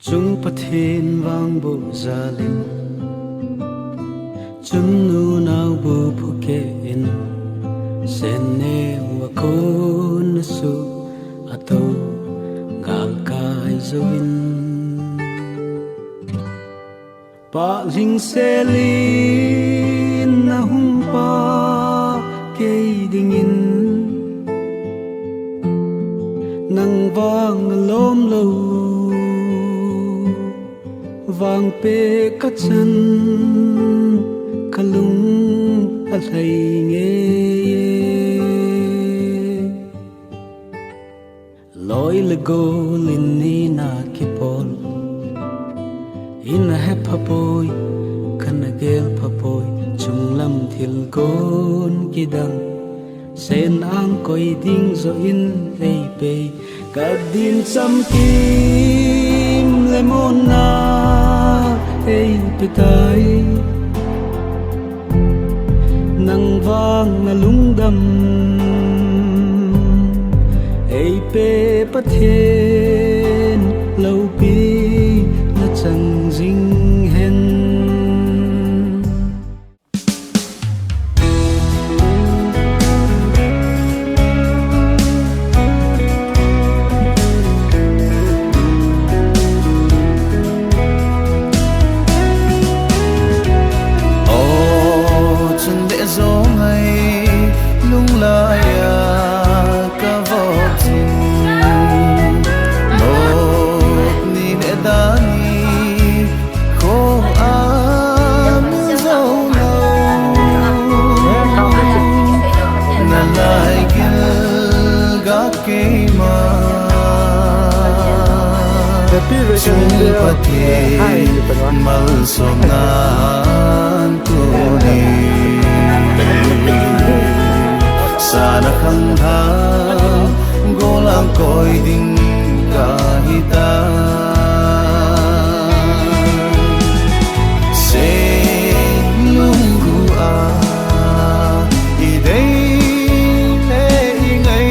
chung pathin wang bu zalin chun nu nau bu phuke in sen ne wa kon su ato gal kai zoin pa ling selin na hum pa ke dingin nang vang lom lo vang pe ka chan kalung a thai nge loi le go lin ni na ki pol in a hep poi kan gel poi chung lam thil gon ki dang sen ang koi ding zo in ei pe ka din sam kim le mon na ei pe tai nang vang na lung dam ei pe pathen lâu pi na chang jing hen chung pathin mal sonan tu ni sana khang tha golam koi ding ka hita se lungu a i dei le ngai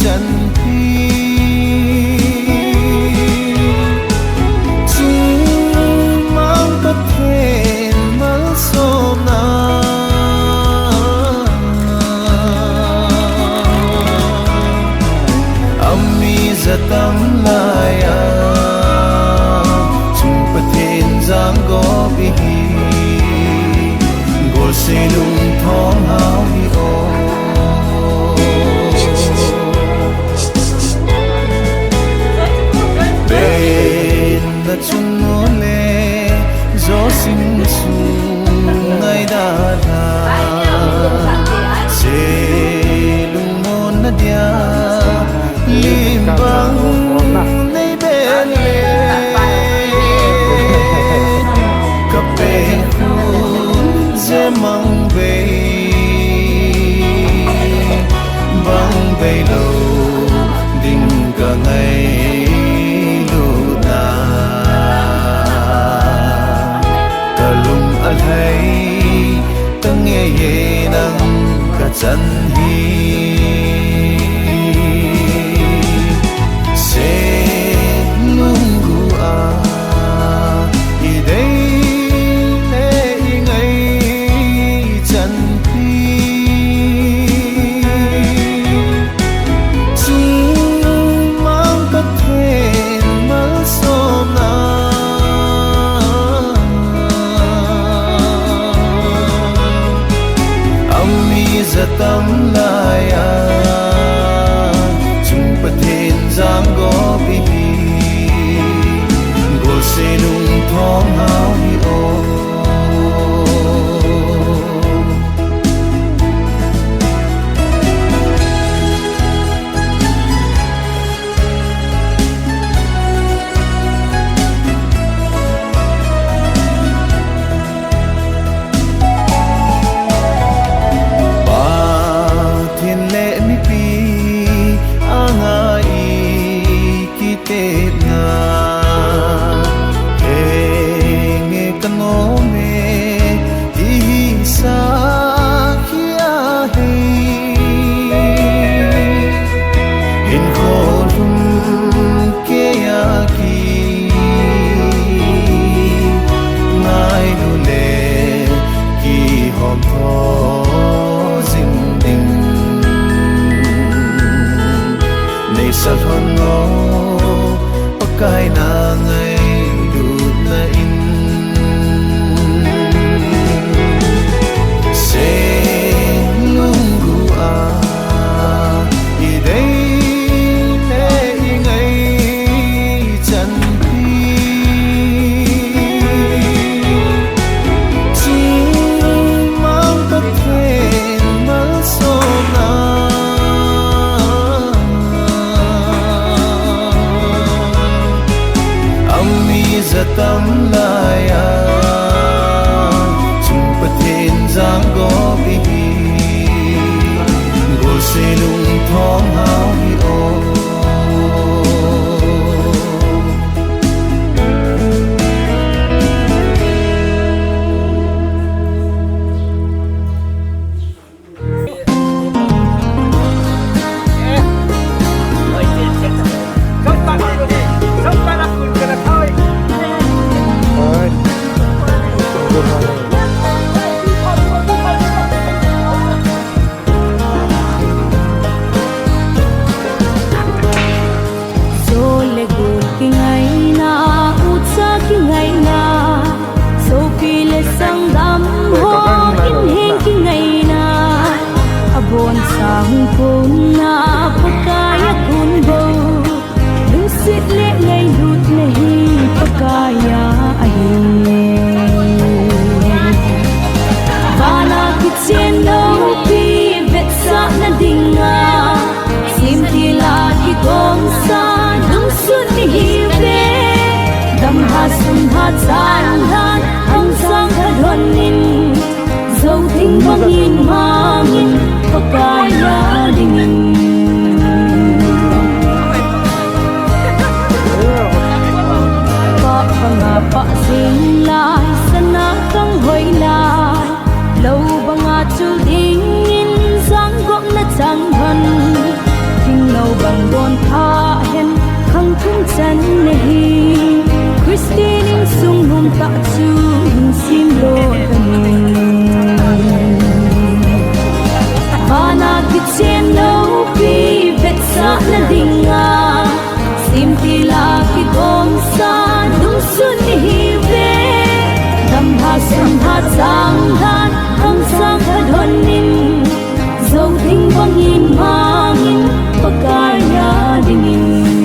chan tam laya chung pathin jang go bi hi gol se lung thom hao hi o ben da chung no le zo sing su ngai da da se lung mon na dia lim bang nei ben le ka pe khu ze mang ve bang ve lo ding ka ngai lu na ka lung al hai tang ye ye nang ka chan hi tam laya sa hono pakai na ngai dut na in tâm laya chung pathen giang go bi go se lung thong hao hi o sang kun na pakaya kun bo lusit le ngai lut nahi pakaya ahin bana kitchen no pi vet sa na dinga sim ti la ki gom sa dung sun ni hi ve dam ha sun ha zan han hong sang ha don nin dâu thinh băng in mangin pakaya dingin pa panga pa sing lai sana kang hoi lai lâu banga chu ding in sang gom na chang han thing lâu bang don tha hen khang thung chan nahi Christine in sung hum ta chu in sim lo kanin Bana kitchen no pi vet sa na dinga sim ti la ki gom sa dung sun ni hi ve dam ha sun ha chang han hong sang ha don nin dâu thinh bang in mangin pakaya dingin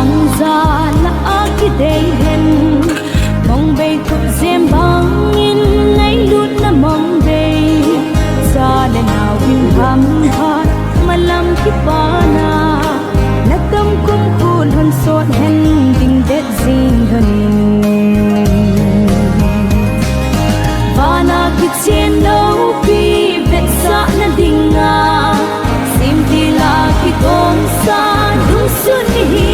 sang ra la aki day hen mong bay khúc diêm băng in ngay lút na mong bay sa le nào in ham hat malam ki pana na tâm kum khun hon sot hen ding det zin hen vana ki chen no pi vet sa na dinga sim ti la ki gom sa du sun hi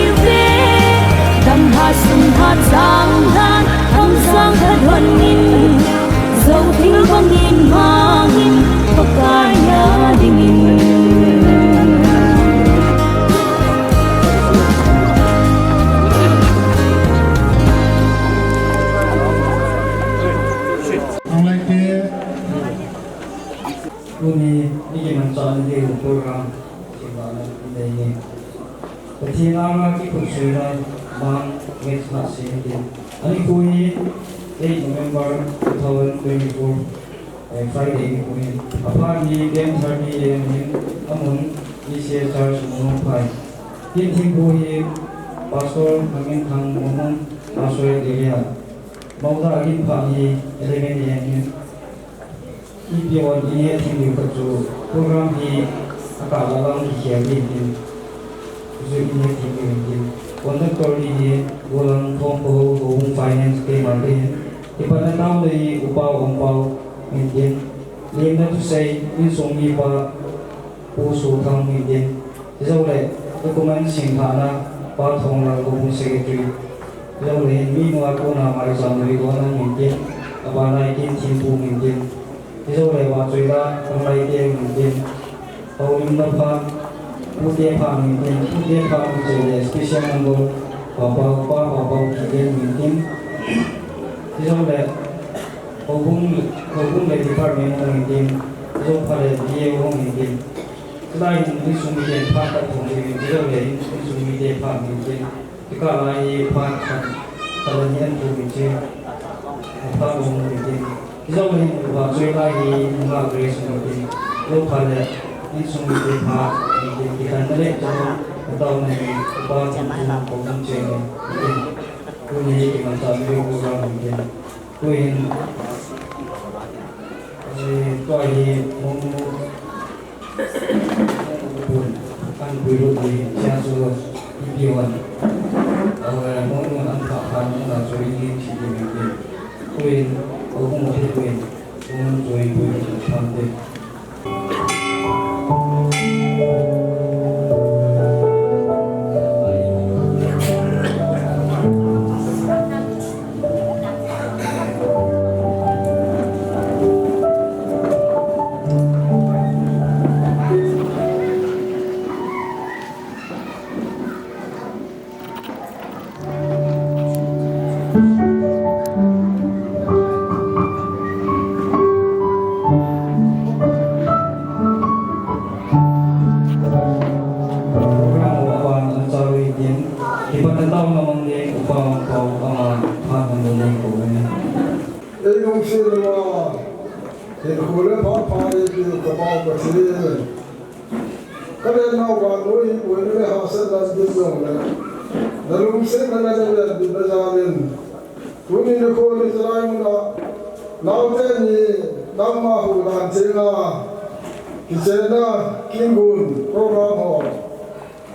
sun ha sang han hong sang ha don nin dâu thinh bang in mangin pakaya dingin Kuni ini mencari di program sebagai ini. Ketika kita sudah Bang West Nasi Ani kui 8 November 2024 Friday kui apa ni game 30 AM namun isi church umum pai ini kui pastor kami kang umum pastor dia mau dah lagi pagi 11 AM ini orang ini tinggi kerja program ini agak dalam dia ini ini tinggi Untuk kali bulan Tompo Home Finance ke market, ibarat tahun dari upau mungkin, lima tu saya ini songi pa pusu thang mungkin, jauh le dokumen singkana pa thong la home secretary, jauh le ini nuaku nama resam dari guna mungkin. và lại kim chim phù nghìn kim ví dụ này và chơi ra trong này tiền nghìn kim hầu như nó pha phù tiền pha nghìn kim phù tiền pha một chơi special number và bao kỳ tiền nghìn kim ví dụ này hầu cũng lấy department nghìn kim ví dụ pha lấy DA nghìn kim cái này mình dùng tiền pha tại phòng thì ví dụ này mình dùng tiền pha nghìn kim cái cả này pha kalau ni tu macam apa orang macam kita ni buat jual lagi buat grace macam lo pada ni semua kita kita nak tahu tahu ni apa macam macam tu ni macam tu orang macam tu ini tu ini pun kan biru di siapa ibuan mỗi anh thọ hành là rồi đi chỉ để quên cũng một cái quên cũng rồi quên tham tiền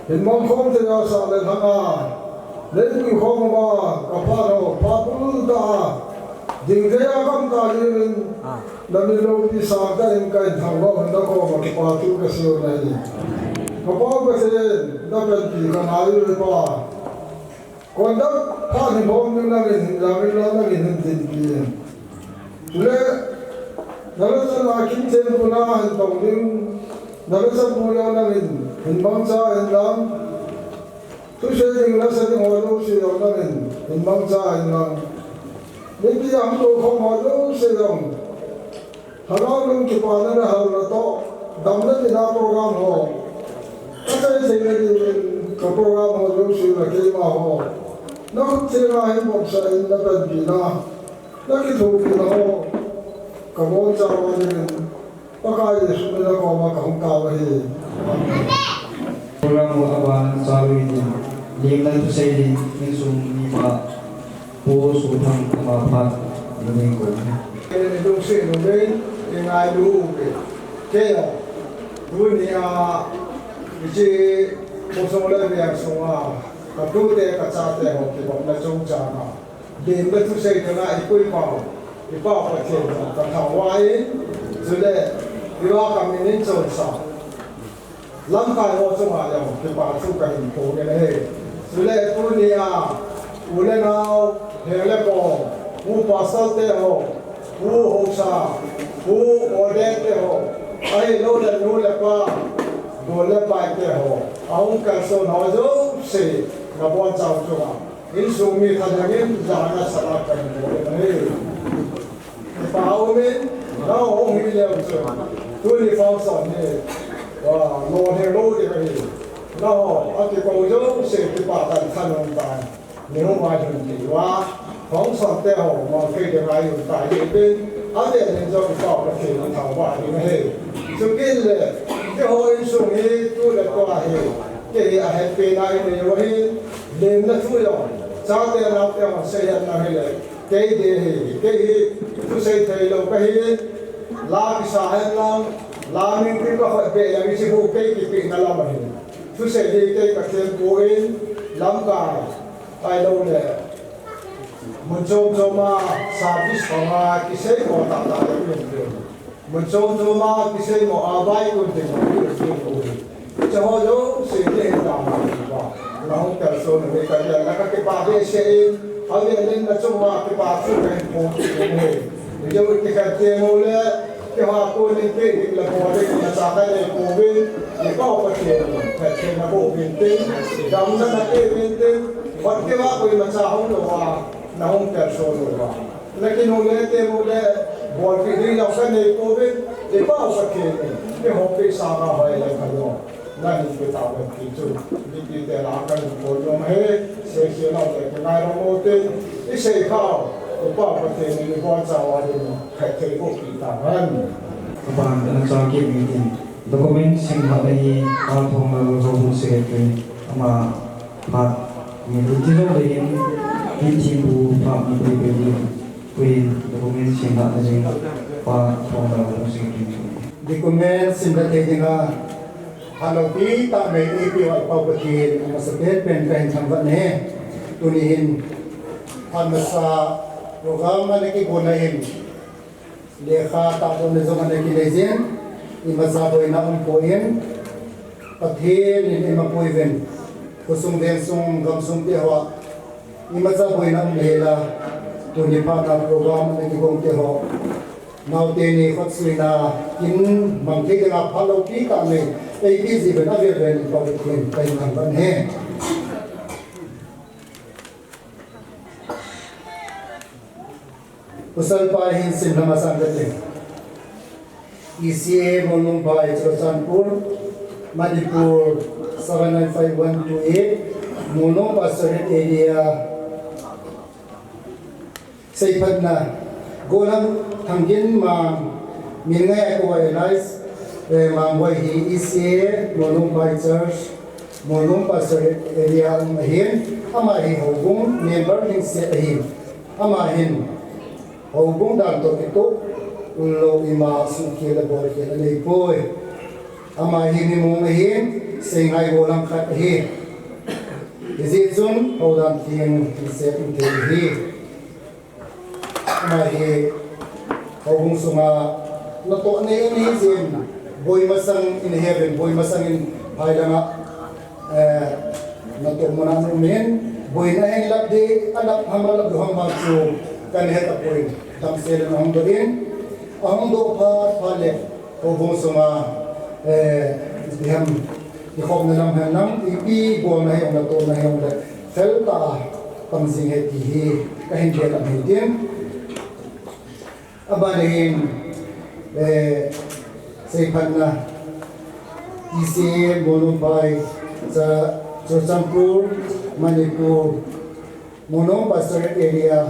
Hình mong không thể nào sao lên thằng à lấy cái không mà cả phá đâu phá bự ta dừng thế à không ta như là mình lâu đi sang cái thằng đó mình đã có một phá tu cái siêu này cái phá cái gì đãเป็นgì cái nào rồi phá còn đó phá thì bom nhưng là mình lo hình gì lẽ nó là kinh tế của nó hình tổng nhưng nó sẽ mua là hình bóng cha hình lắm tôi sẽ nhìn nó sẽ ngồi đâu sẽ đâu nó hình bóng cha hình lắm những cái ông tôi không ngồi đâu sẽ đâu hà nội luôn chụp ảnh nó là to đóng nó thì ra program họ các cái gì này cái program họ đâu sẽ là cái mà họ nó không thể là hình bóng cha hình nóเป็นgì nó cái thủ gì nó cái bóng cha mà nhìn bác ai để xuống đây có mà không cao vậy program apa selalu ini lima tu saya di langsung lima post utang apa ini kau cái đông sĩ đông bên cái ngày đủ cái đủ ni à cái một số lời việc xong à cái đủ để cái cha để học cái bọn nó trông cha à lima tu saya cái ngày cuối bảo cái chuyện cái thảo hoài rồi đấy đi vào cái mình trông sao lắm cái họ trong họ đều cái bảo số cái hình phố cái này rồi lại tôi đi à tôi lên nào hệ lại có u pasal thế họ u hồ sa u order thế họ ai lâu là qua đồ là bài thế họ ông cái số nói dấu sẽ là bọn cháu cho họ in số mi thay cái giá là sao cái này cái bảo mình nó ông hiểu nhiều rồi tôi đi phong sòn này lò theo lô thì cái gì nó ở cái cầu dấu sẽ cái bà tần thân ông ta nếu mà chuẩn bị quá phóng sòn teo mà khi cái này dùng tại bên ở đây nên cho cái cỏ là khi nó thảo bài như thế sự kiện là cái hồi xuống đi tôi là qua thì cái hệ bên này thì vậy nên nó chui rồi sao teo nào teo mà xây dựng là hay cái tôi xây thấy đâu cái la cái xã hội làm mình thì có phải về là mình sẽ mua cái bị nó làm gì tôi sẽ đi cái các thêm cố in làm cả ai đâu này một chỗ mà service của mà cái xe của tạm tạm được một chỗ mà cái xe mà bài của thì được cho họ sẽ đi làm nó không cần số này cái là các cái ba cái xe เอาเรื่องนั้นช่วงว่าที่ป่าสู้กันโอ้โหเนี่ยเดี๋ยวที่กันเตรียมเอาเลยที่ว่าคนนี้เป็นอีกแล้วพอได้มาจากได้โควิดนี่ก็ประเทศแต่เทศมาโควิดติ้งดำนั้นเองติ้งวันที่ว่าคนมาจากห้องเราว่าน้องแกโซนเราว่าแล้วที่นู่นเลยเตรียมเอาเลยบอลที่นี่เรากันในโควิดนี่ก็ประเทศที่ห้องพิซซ่าก็ให้เลยครับน้องนั่นคือตามที่จุดที่แต่ละกันคนยอมให้เสียเสียเราแต่นายเราโมเตที่เสียข้าวก็ประเทศนี้ก็จะว่าดีแค่เทพกีตาร์นั้น Kapan anak sakit meeting dokumen sing hari alpong lalu sekretari ama pat meeting itu dengan meeting bu pak meeting kuin dokumen sing hari pat alpong lalu sekretari dokumen sing hari dengan kalau kita mengipi apa betul maksudnya pen sambat ni tunihin masa program lagi gunain lekha tapon zaman lagi lezen imasa boy na poin pathin in imapoiven kusung den sung gamsung te ho imasa boy na mela tunipa na program lagi gong te ho now te ni khatsina in mangke ga phalo ki ka me ei ki ji ben ave ben pa ben kai nan ban he Usal pahin sin nama sanggate. ECA Mumbai Chanpur Manipur 795128 Mono Pastorate Area Saipadna Golam Thangin Ma Mingai Ako Realize Mangwai Hi ECA Mumbai Church Mono Pastorate Area Mahin Amahi Hogum Member Hing Setahin Amahin Hogum dan to itu ulo ima suki la bor ke nei poi ama hi ni mo hin sengai golang khat hi izitun hodan tiang se te hi ama hi hogum sunga na to ne ni zin boy masang in heaven boy masang in haidanga na to mona men boy na hin labde anak hamal duham ma chu kan het apoy tam sel na hongdin ang do pa pale o bong suma biham ikhom na lang hanam ipi bo na yung nato na yung fel ta pangsing het hi kahin dia ang hitin abanahin say panna isi Mumbai sa Chanpur Manipur Mono Pastorate Area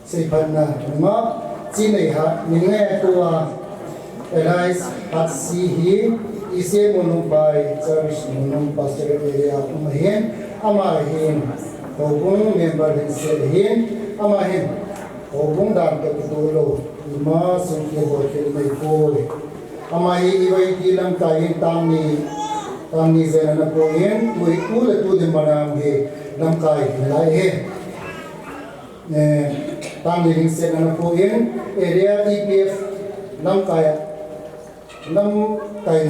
say panna ma Chinai ha ningai tua Elias hat si hi ise Mumbai Church Mono Pastorate Area umahin amahin hobung member hin sehin amahin hobung dan ketulo lima sungke bokel mai pole amahi iwai kilam kain tamni zena na poin tui ule tu de manam he nam kai lai he tam living set na po in area EPF nam kaya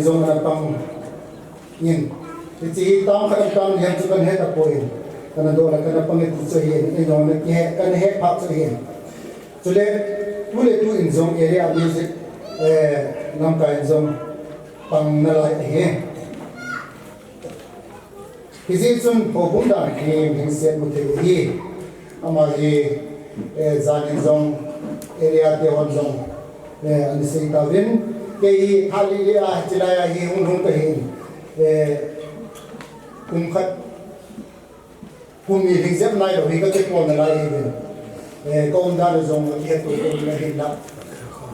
zong na pang yin iti tam yang tu kan het apo in kana do na kana pangit so yin ino na ke kan het pak so yin tule tu in zong area music nam kaya zong pang nalai he isi sun hobung dan ke living set mo te hi amagi zanin zong area te hon zong ani sei tawin ke hali ya chilaya hi hung ka hin khat kumi ring zep nai ro hi ka ke ko na lai hi ko da zong ke to ko na hin na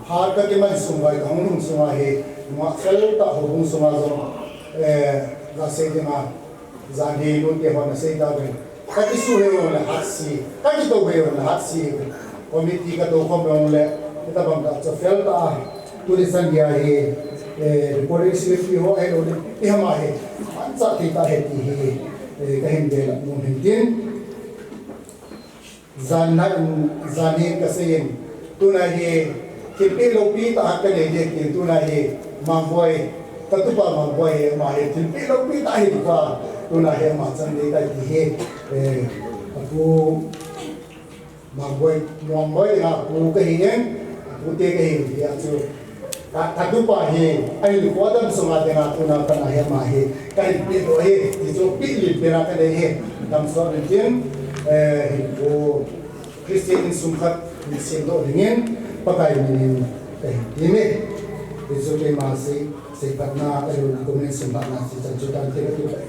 har ka ke man sumai hung hung suma he ma sel ta hung suma zong ga sei de ma zani nun ke hon sei tawin kaki suhe na hatsi kaki to we na hatsi committee ka to kom le kita bang ta chafel ta tulisan dia he reporting secretary ho ai lo ni hama he an cha ti ta he ti he kahin de la mun hin zani ka sein tuna he kipi lo pi ta ka le de ki tuna he mangboy katupa mangboy ma he kipi lo pi ta he pa tuna he ma chan de ta ti he aku mà mong mới là cụ cái hình cụ tê cái hình thì chú ta tu pa hi ai lu ko dam so ma de na tu na kana he ma hi kai pi do he ti so pi li pe ra ka de he dam so de tin ko Christian sum khat ni sem do ringen pa kai ni kai ni me ti so le ma se pat na ai lu ko men sum pat na si chan chu tan te tu kai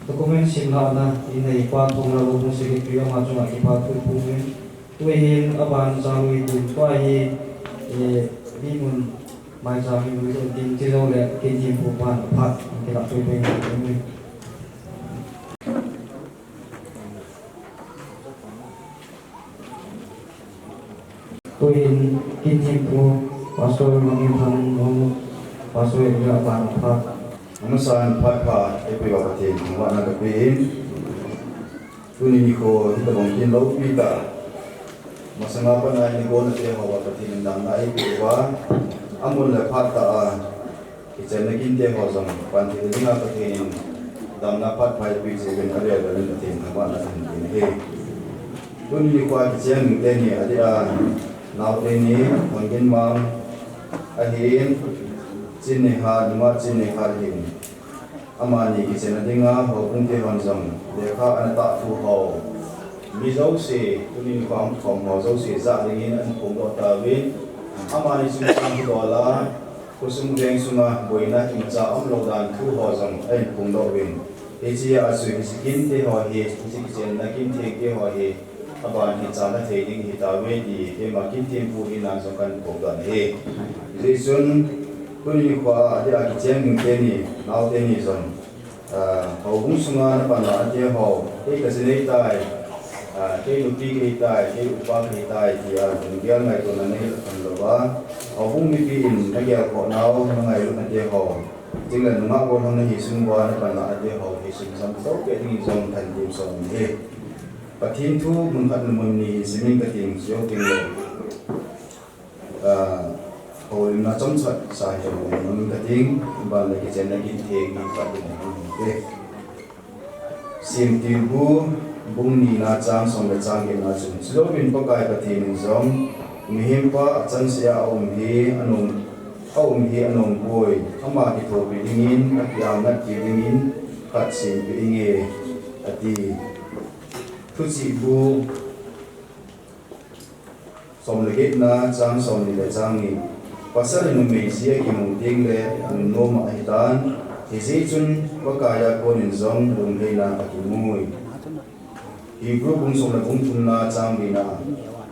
dokumen simla na inay pa thong na lu musik kriya ma chung aki pa tu pumen tuhin aban jawi tu tuai di mun mai jawi lu tu tin che lo le kin jim pu pan phat ke la tu pe ni tuhin kin jim pu pastor ngi pan mo pastor ya pan phat Amasan patpa epi wapatin wana kapin tuni niko hita mungkin lau pita masangapa na niko na siya wapatin ndang na epi wa amun le pata kitchen na kinte hosam panti dinga patin dam na patpa epi seben area dalin patin wana tin he tuni niko kitchen teni adia nau teni mungkin mang ahin cine ha lima cine ha hin amani ki cina dinga ho pungte honjam dekha anata fu ho mi zo se tunin kwam khom ho zo se za ringin an khom do ta win amani sum sam do la kusum reng sunga boina ki cha am lo dan thu ho jam ai khom do win e chi a su skin te ho he chi chen na kin the ke ho he aban ki cha na the ding hi ta we di ke ma kin tem pu hi nan so kan khom dan he reason kuni kwa dia kitchen ngeni nau teni zon ho bung sunga na pa na dia ho ke ka sine tai ke lupi ke tai ke upa ke tai dia dia ngai to na nei kan lo ba ho bung mi pi in na ya ko nau na ngai lu na dia ho jing la ma ko na hi sung wa na pa na dia ho hi sung sam to ke ni zon tan dim so ni pathin thu mun khat mun ni simin ka ting jo ting hồi nó chống sợi sai cho mình cái tiếng và là cái chuyện là cái thiền và cái xem tiêu bu bung ni na trang xong là trang cái na chung số mình có cái thiền giống mình pa chân xe ông hi anh bồi không mà cái thổ bị dingin cái áo ngắt cái dingin phát sinh cái nghề thì thứ gì bu xong là cái na trang xong là trang nghề pasal Indonesia ki mungting le no ma hitan hisi chun wakaya ko nin zong lung heina akimui Hebrew bung som na bung tunna chang bina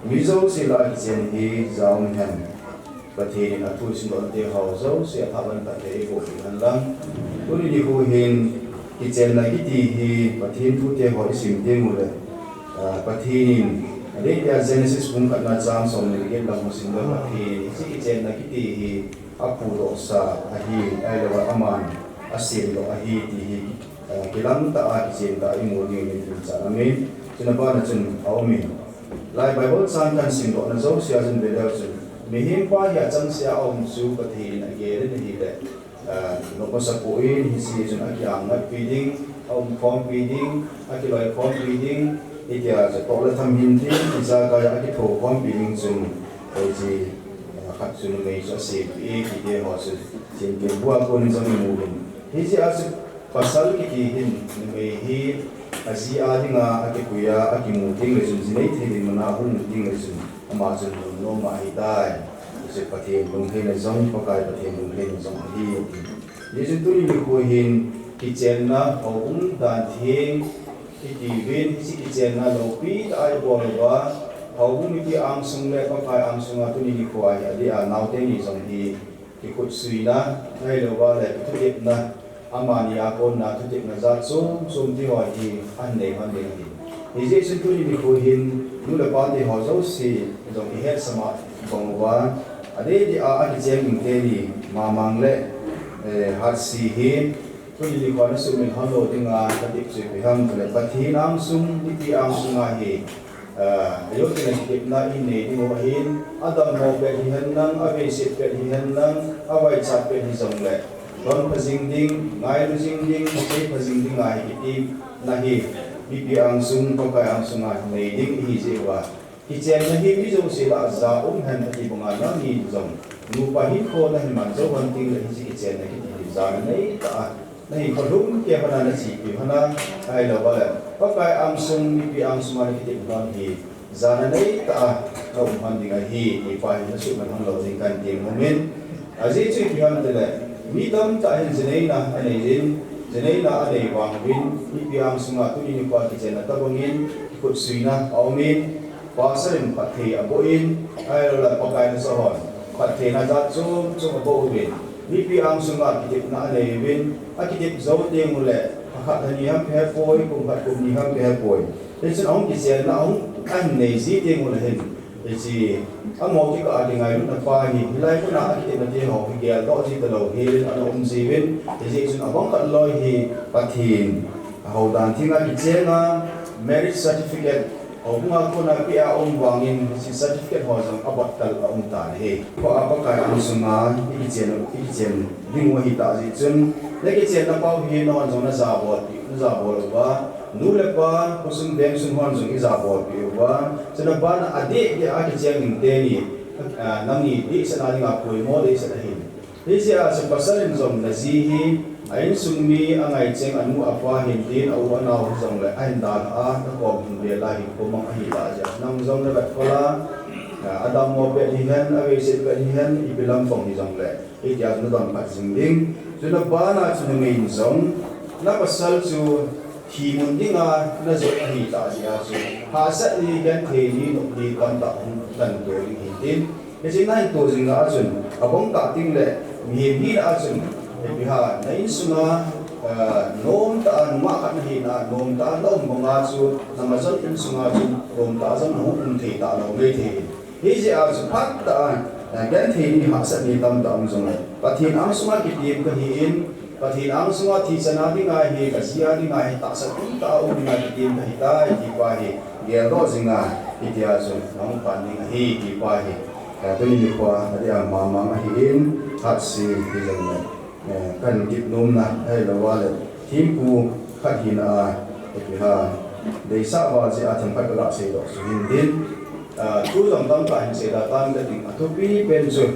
mizo sila kitchen hi zaum han pathe na thu sin do te hau zo se thaban ta te ko han lang tuni ni ho hin kitchen na ki ti hi pathin thu te ho sim te mu le pathin Ada dia Genesis pun kat nazam som ni kita musim berpati. Si kitchen nak kita hi aku dosa ahi ai lewa aman asil do ahi ti kilang ta kitchen ta imu ni ni cara amin. Kenapa nak cun amin. Lai Bible san kan sim do na zo sia zen beda cun. Mihim pa ya cang sia om su pati na ge ni de. No pasal poin hisi cun aki angat feeding om form feeding aki lai form feeding Ikia jatuh le tham hin tin isa kaya aki tho kwam piling sun oji khat sun mei so se pi ki de ho su sin ke bua ko ni zam mu bin hi ji as pasal ki hin mei hi asia dinga aki kuya aki mu ting le sun jinai thi din mana hun ting le sun ama sun no ma hi dai se pathe lung he le zong pakai pathe lung he zong hi ni sun tu ni ko hin ki chen na ho dan thing Ikiwin si kitchen na lopi ay bolwa hau mi ki ang sung le pa kai ang sung atu ni ko ay adi nau te ni song hi ikut sui na ai lo wa le tu ip na amani akon na tu ip na za sum ti ho hi an nei hi je su tu ni ko hin nu le pa te ho zo si dong hi het sama bong wa adi di a kitchen ing te ni mamang le hat si hi Kuni di kuana sumin halo dengan ketik sepiham kena pati langsung di langsung ahi. Ayo kena kita ini di bawahin. Adam mau berihan nang, abai sip berihan nang, abai cap berihan nang. ron phazing ding ngai lu jing ding ke phazing ding ngai ki tim na hi bi ang sung pa kai ang sunga nei ding hi je wa ki chen na hi mi zo se la za han ki bunga na ni zong nu pa hi kho na hi man zo wan ting le hi ki chen na ki za nei ta na hi ko lum ke hana na chi ki hana ai lo ba pa kai ang sung bi ang sunga ki ti ban hi za na nei ta lo han ding hi ni pa hi na su man hang lo ding kan ting moment azi chi ki han de le mi dam ta hin zenei na anei din zenei na anei wang win ni piang sunga tu ni pa ki chen ta bangin kut suina aumin pa sarim pathi aboin ai la pa kai na so hon pathi na za chu chu abo win ni piang sunga ki tip na anei win a ki tip zo te mule kha thani ham phe poi kum khat kum ni ham phe poi le chen ong ki chen na ong kan nei si te mule hin chi ang mo ki ka adi ngai na pa hi lai ko na ki na te ho ki gel do ji ta lo hi an ji win ji chun abong ka loi hi pathin ho dan thinga ki chenga marriage certificate ho bunga ko na pi a wangin si certificate ho jang abot tal ta he ko apa ka ang sunga ki chen ding mo hi ta ji chun le ki chen na pau hi no jong na za bo ba nu le pa kusum beng sun hon jong iza bo pi wa chana ba na ade ke a ki cheng ning te ni nang ni di sa na nga pui mo de sa hin hi sia sa pasalin jong na ji hi ain sung mi angai cheng anu apa hin din au na ho jong le ain dan a na ko hin le la hi ko mang hi la ja nang jong le bat kola adam mo pe hi han ave se pe hi han I bilam phong hi jong le hi ja nu don pat sing ding chuna ba na chuna ngei jong na pasal chu hi mun dinga na zo hi ta ja chu ha sa ni gan the ni no ni kan ta hong dan do ri hi tin ke jing nai to jing a chun abong ta ting le mi hi a chun bi ha nei sunga nom ta ma ka hi na nom ta nom bonga chu na ma zon in sunga chu nom ta zon ho un the ta lo le the hi ji a chu pat ta gan the ni ha sa ni tam ta ong jong pathin ang sunga ki tim ka hi in pathin ang sunga thi chana ding ai he ka sia ding ai ta sa ti ta o ding ai tim ka hi ta hi pa hi ge ro jinga itia su nong pan ding hi hi pa hi ka tu ni kwa dia ma ma hi in hat si di jang ne kan dip nom na ai lo wa le tim pu khat hin a ki ha dei sa wa ji a thang pa ka la se do su hin din tu dam dam ka hin se da tan da ding a tu pi pen su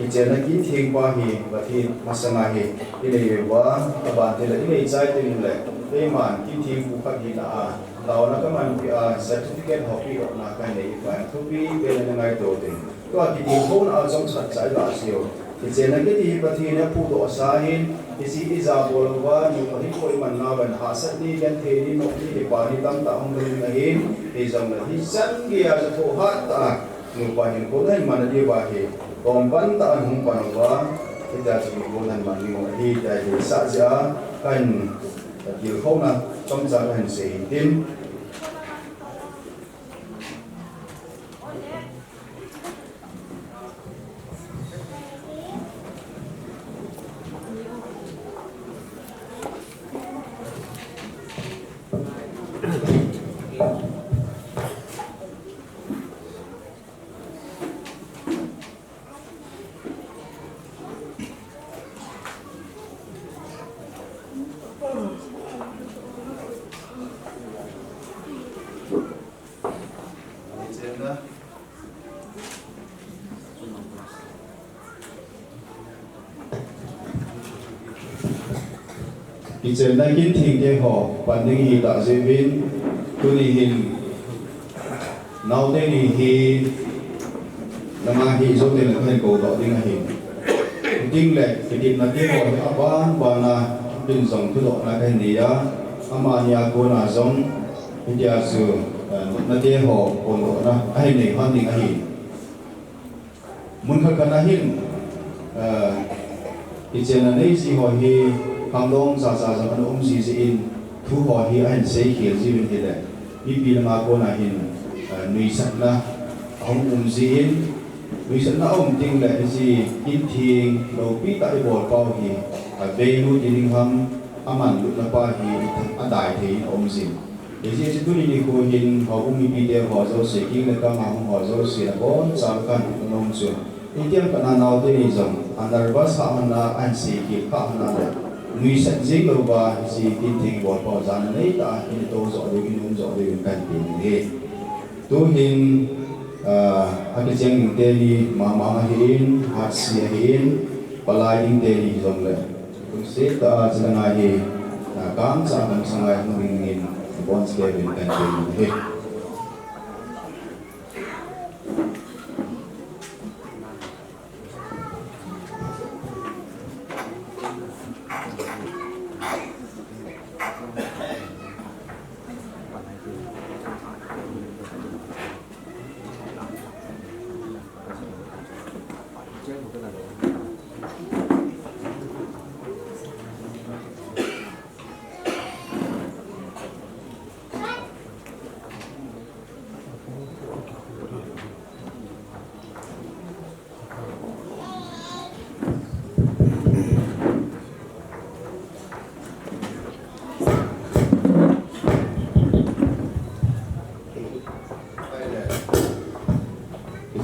ki chen na ki thing pa hi ba thi masanga hi ile wa ta ban te la ile chai te ni le pe man ki thing pu khat hi na a law na ka man pi a certificate ho pi na ka nei pa tu pi pe na ngai to te to ki ti phone a jong chat chai la sio ki chen na ki ti pa thi na pu do sa hin ki si ti za bol wa ni ko hi ko man na ban ha sa ni gan the ni no ni pa ni tam ta hong ri na hin ti jong na hi san gi a tho ha ta nu pa hin ko dai man di ba hi Kong ban ta an hung pan wa kita chỉ muốn thành bằng những người đi tại vì xã gia cần nhiều khâu nào trong gia đình sẽ tin Ki chen na kin thing te ho pan ding hi ta je vin tu ni hin nau te ni hi nama hi zo te la khen ko do ding hi ding le ki tin na te ho ha ban ba na bin zong tu do na kai ni ya ama nya ko na zong hi ya su na te ho ko do na ai nei han ding hi mun kha kana hin ki chen na nei si ho hi Hang dong sa kan si in thu ho hi an sei khil ji win hile bi pi na ko na hin nui sat na hong si in nui sat na ting le si in thing lo pi ta bol pau hi ve lu din ham aman lu na pa hi a dai thi si ji tu ni ko hin ho mi pi de ho zo se ki le ka ma ho zo si na bon sa kan nom su Itiam kana naw te ni zong anarvas ha hana an si ki kha hana le nui san jing lo ba si tin thing bol pa jan nei ta in to zo de in zo de kan ti ni tu hin ake chang te ni ma hin ha si hin palai ding te ni zong le tu se ta changa hi kam sa kan sangai nu ring in bon se bin kan ti ni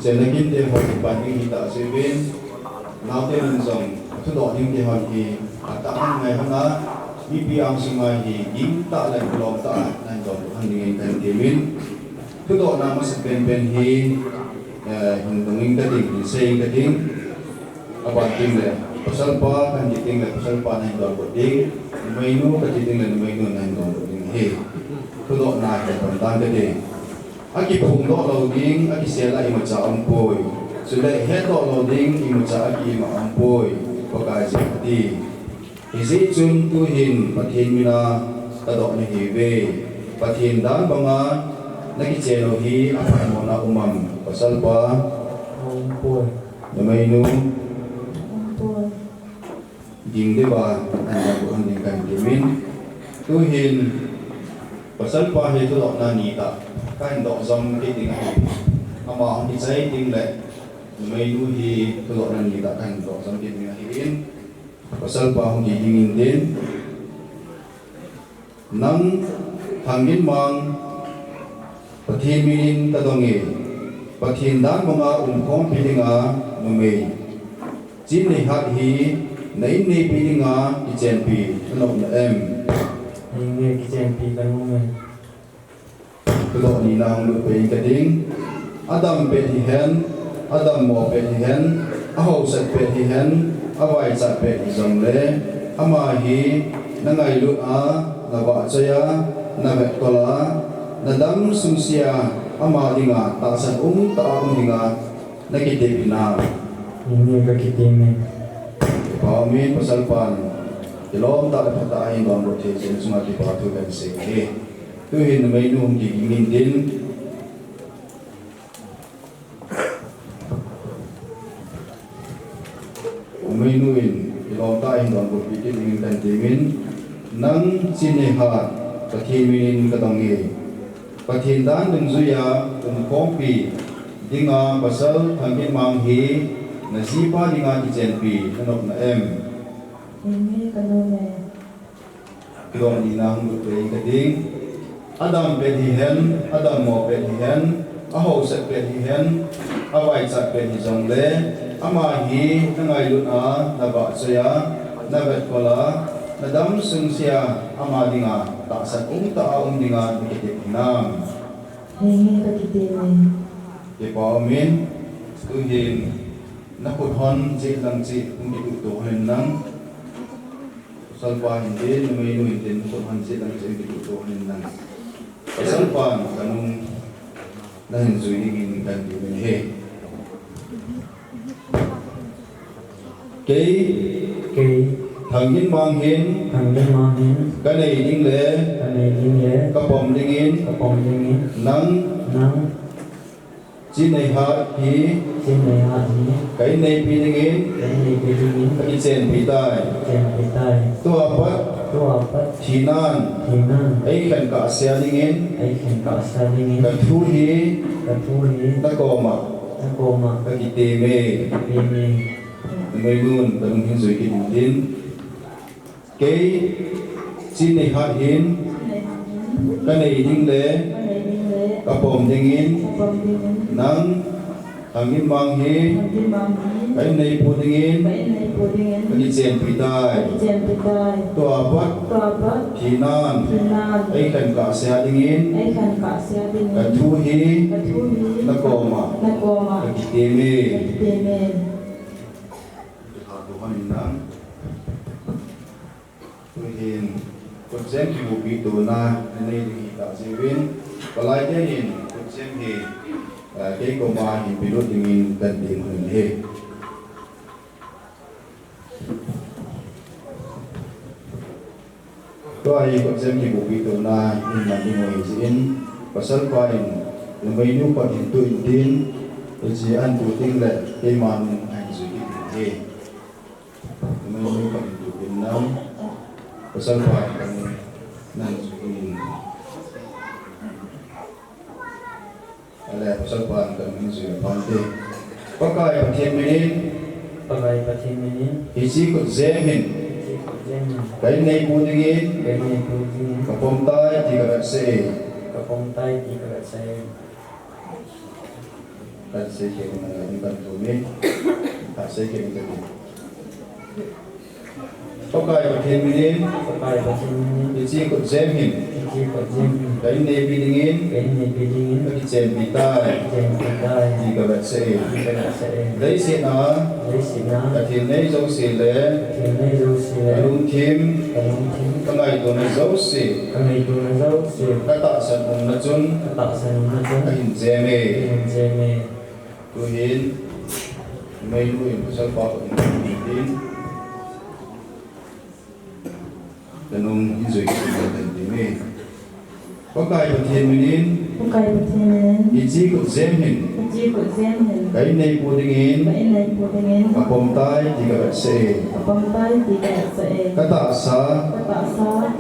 Senakin te hot pagi kita sebin naute nzong tu do ning te hot ki ta ngai hana bi ang singai hi ging ta la blom ta nan do han ning kan te min tu do na mas pen hi hin donging ka ding sei ka ding aba ting le pasal pa kan ting le pasal pa nan do ding mai nu ka ting le mai nu nan do ding he tu do na ka pan dan ka ding aki phung do lo ding aki sela i ma cha am poi so le he do lo ding i ma cha aki ma am poi ko ka ji ti izi chun tu hin pathin mina ta do ni hi ve pathin dan banga na ki che lo hi a pa mo na umam pasal pa am poi na mai nu ding de ba an ko an ding kan min tu hin pasal pa he to na ni ta kan do zong cái tiếng ama hong ki chai ting le mai nu hi to do nan ni ta kan do zong ki tiếng hi in pasal pa hong ki ding din nang thangin mang pathin min ta dong e pathin dan manga khom pilinga nu me chin nei hat hi nei nei pilinga ki chen pi no na em Nghe cái chen pi kan mo me Kalau ni nang lu pe kading Adam pe hi hen Adam mo pe hi hen aho sat pe hi hen awai sat pe hi zong le ama hi nangai lu a na ba chaya na ve kola na dam sumsia ama dinga ta san ta dinga na ki te bina Nghe cái kiti me pa min pasal pan dilom ta ta ai dom ro the sen sunga ti pa tu kan se he tu hin mai nu ki ngin din mai nu in ilom ta in don ko pi ti ngin tan ti min nang sin ne ha pathin min ka dong nge pathin dan dum zu ya khom pi dinga pasal thangin mang hi na si pa dinga ki chen pi nanok na em Nghe cái nô nè Kilo ni nang lu pe ka ding Adam pe hi hen Adam mo pe hi hen aho set pe hi hen awai chat pe hi jong le ama hi nangai lu a na ba chaya na vet kola na dam sung sia ama dinga ta san ta dinga ni ke nam Nghe cái kiti me ke pa min tu hin na put hon ji lang ji ung ki tu hen nang salpa hindi na may inuitin kung hansit ang isang pitutuhan ng salpa kanong nahinsuhingin kan he kay thangin manghin kanay ding le kapom dingin nang chinay hat hi kay nay piningin kay chen pitay tua pat thinan ai khan ka sia dingin ka thu hi ta koma ka kite me mai nun tang hin zui ki din ke chin nei hat hin ka nei ding le ka pom dingin nang thằng in mang hi cái này phụ dingin cái chen pitai tua bat thì nan ai kan ka sia dingin cái thu hi na koma cái teme Tuhan inang Tuhin Kutsem ki bubi tuna Nene di tak siwin Palai jenin Kutsem ki Kei koma hi pilot dingin Ganting hunhe Tuai kutsem ki bubi tuna Iman di mohisin Pasal kain Lemay nu pat hintu intin Ujian puting le Kei man Anjui he Lemay pat hintu pinam Pasal kain Nan suin Alay pasal kain Kan suin pante Pakai patien menin Isi kut zemin Kain nay pudingin Kapomtai tiga se Kan se ke mengalami tumi tak se ke mengalami pakai patien menin isi kut zemin kain nay pidingin bagi chen pitai tiga se dari sina patien nay jauh se le alung kim kangai tu na jauh se kata san najun kain zeme Tuhin may luin pasal pa ko din Danong izoy kita din pakai patien menin iji kut zemhin kain nay pudingin kapomtai tiga se kata asa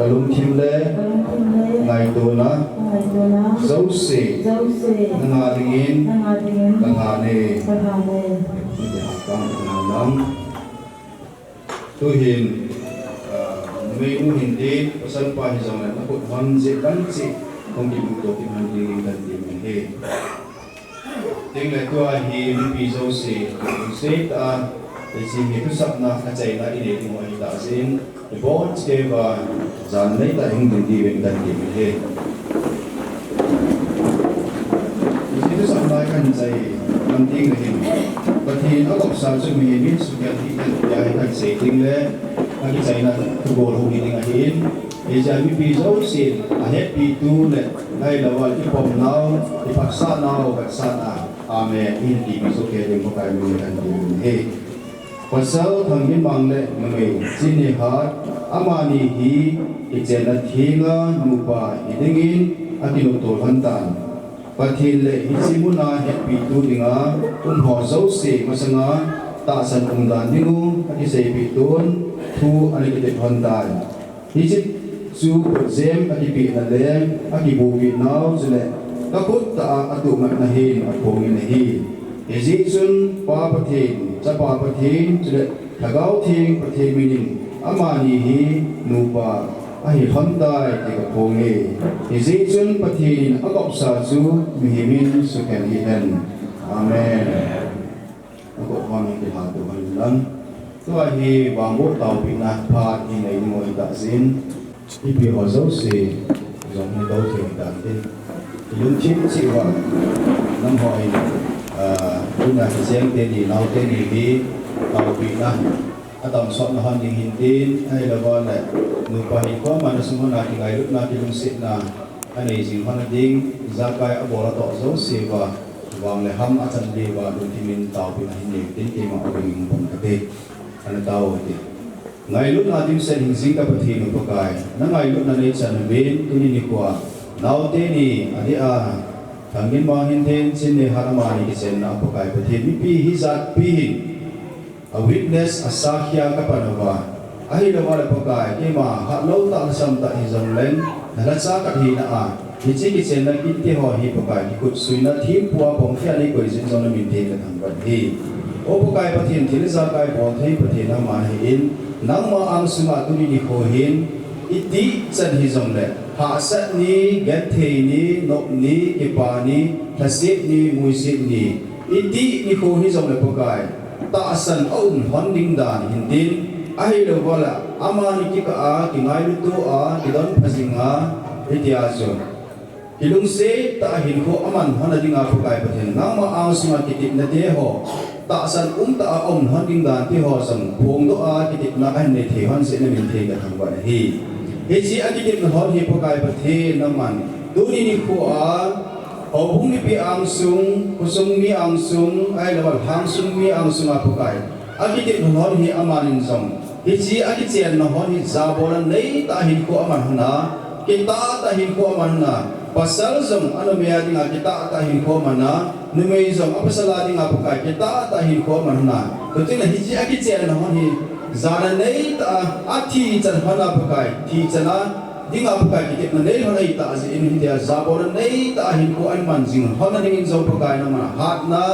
kalung kimle ngai tuna zau se nangadingin kangane kang tuhin may hindi pasal pa hizang na kut hanzi kansi kung dibuto kimandingin kanting he tingla tua hi piso se ta isi itu sapna kacai na ini di mo ita sin ibon skeva zan nei ta hing di wen kanting he isi itu sapna kan sai kanting he pati agak sa su mi ni su ya ti ya kan se tingle lagi saya nak kubur huni dengan hin, ejami pisau sin, ahet pitu le, ngai lawal ipom nau, ipaksa nau bersana, ame inti pisau kering pakai menggunakan he. Pasal thangin mangle mengai sini hat, amani hi, ijelat hinga nupa idingin, akinutol hantan. Patil le isimuna het pitu dinga, hosau se masanga, tak san ungdan dingu, akisai pitun. Thu ani kita hantai. Hijit su zem aki pi na lem aki bugi nau zle. Takut ta atu mat nahin apong inahi. Hijitsun pa patin, sa pa patin zle. Tagaw ting patin minin. Amani hi nupa ahi hantai tiga pongi. Hijitsun patin akop sa su mihimin suken hihen. Amen. Akop wang hatu hanilang. Tua hi bambu tau pinah pat hi nei mo ita sin ipi hozo si zong ni dau thei ta tin lung chim si wa nam hoi tuna siang te ni nau te ni hi tau pinah atam sot na han ding hin tin ai la ba la nu pa hi ko man sumo na ki ngai lut na ki lung sit na ani jing han ding zakai abola to zo si wa wang le ham achan de wa dun timin tau pinah hin ni tin ki ma obing pon ka te ana tao iti ngai lut na dim sen hingzing ka pathi no pakai na ngai lut na nei chan ben tuni ni kwa nau te ni adi a thangin ma hin ten chin ne harama ni chen na pakai pathi mi pi hi zat pi hin a witness a sakhya ka panawa ahi lo wala pakai ke ma ha lo ta sam ta hi zong len na sa ka hi na a hi chi ki chen na ki ti ho hi pakai ki kut suina thim puwa pong khia ni koi jin zong na min the ka thang ba hi Opo kai pathin thilza kai bon thei pathin ama hin nangma ang suma tuni ni ko hin iti chan hi jong le ha sat ni get thei ni nok ni ipa ni thasip ni muisip ni iti ni ko hi zong le pokai ta san hon ding dan hindin ai lo wala ama ni ki ka a ki ngai lu tu a ki don phasinga itia zo hilung se ta hin ko aman hon ding a pokai pathen nang ma ang sunga ki tip na te ho ta san ta hon ding dan ti ho sang khong do a ki tip na an ne the hon se na min the ka thang wa hi he chi a ki tip na hon hi pokai pathe na man tu ni ko a Obung mi ang sung, kusung mi ang sung, ay lawal hang sung mi ang sung apukay. Agiti nuhon hi amanin zong. Hiji agiti nuhon hi zabolan nay tahin ko aman hana, kita tahin ko aman hana. Pasal zong ano mayadi nga kita tahin ko aman hana, numay zong apasaladi nga apukay, kita tahin ko aman hana. Kuting na hiji agiti nuhon hi zana nay ta ati chan hana apukay, ti chana. Di nga pagka kikip na nail hana ita as in hindi zabo na nail tahin ko ay manjing hana ningin zong pagka ng mga hat na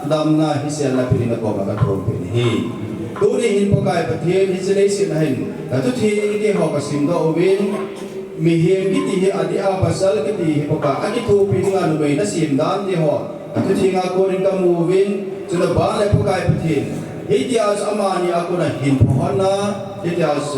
dam na hisya na piling na ko makatron pinihi. Tunihin pagka ipatin hisilaisin na hin. Natutin iti ho kasim da ubin mihim kitihi adi apasal kitihi pagka akito piling nga lumay na simdan di ho. Natutin nga ko rin kamuvin sunabala pagka ipatin. Hiti as amani ako na hinpuhan na hiti as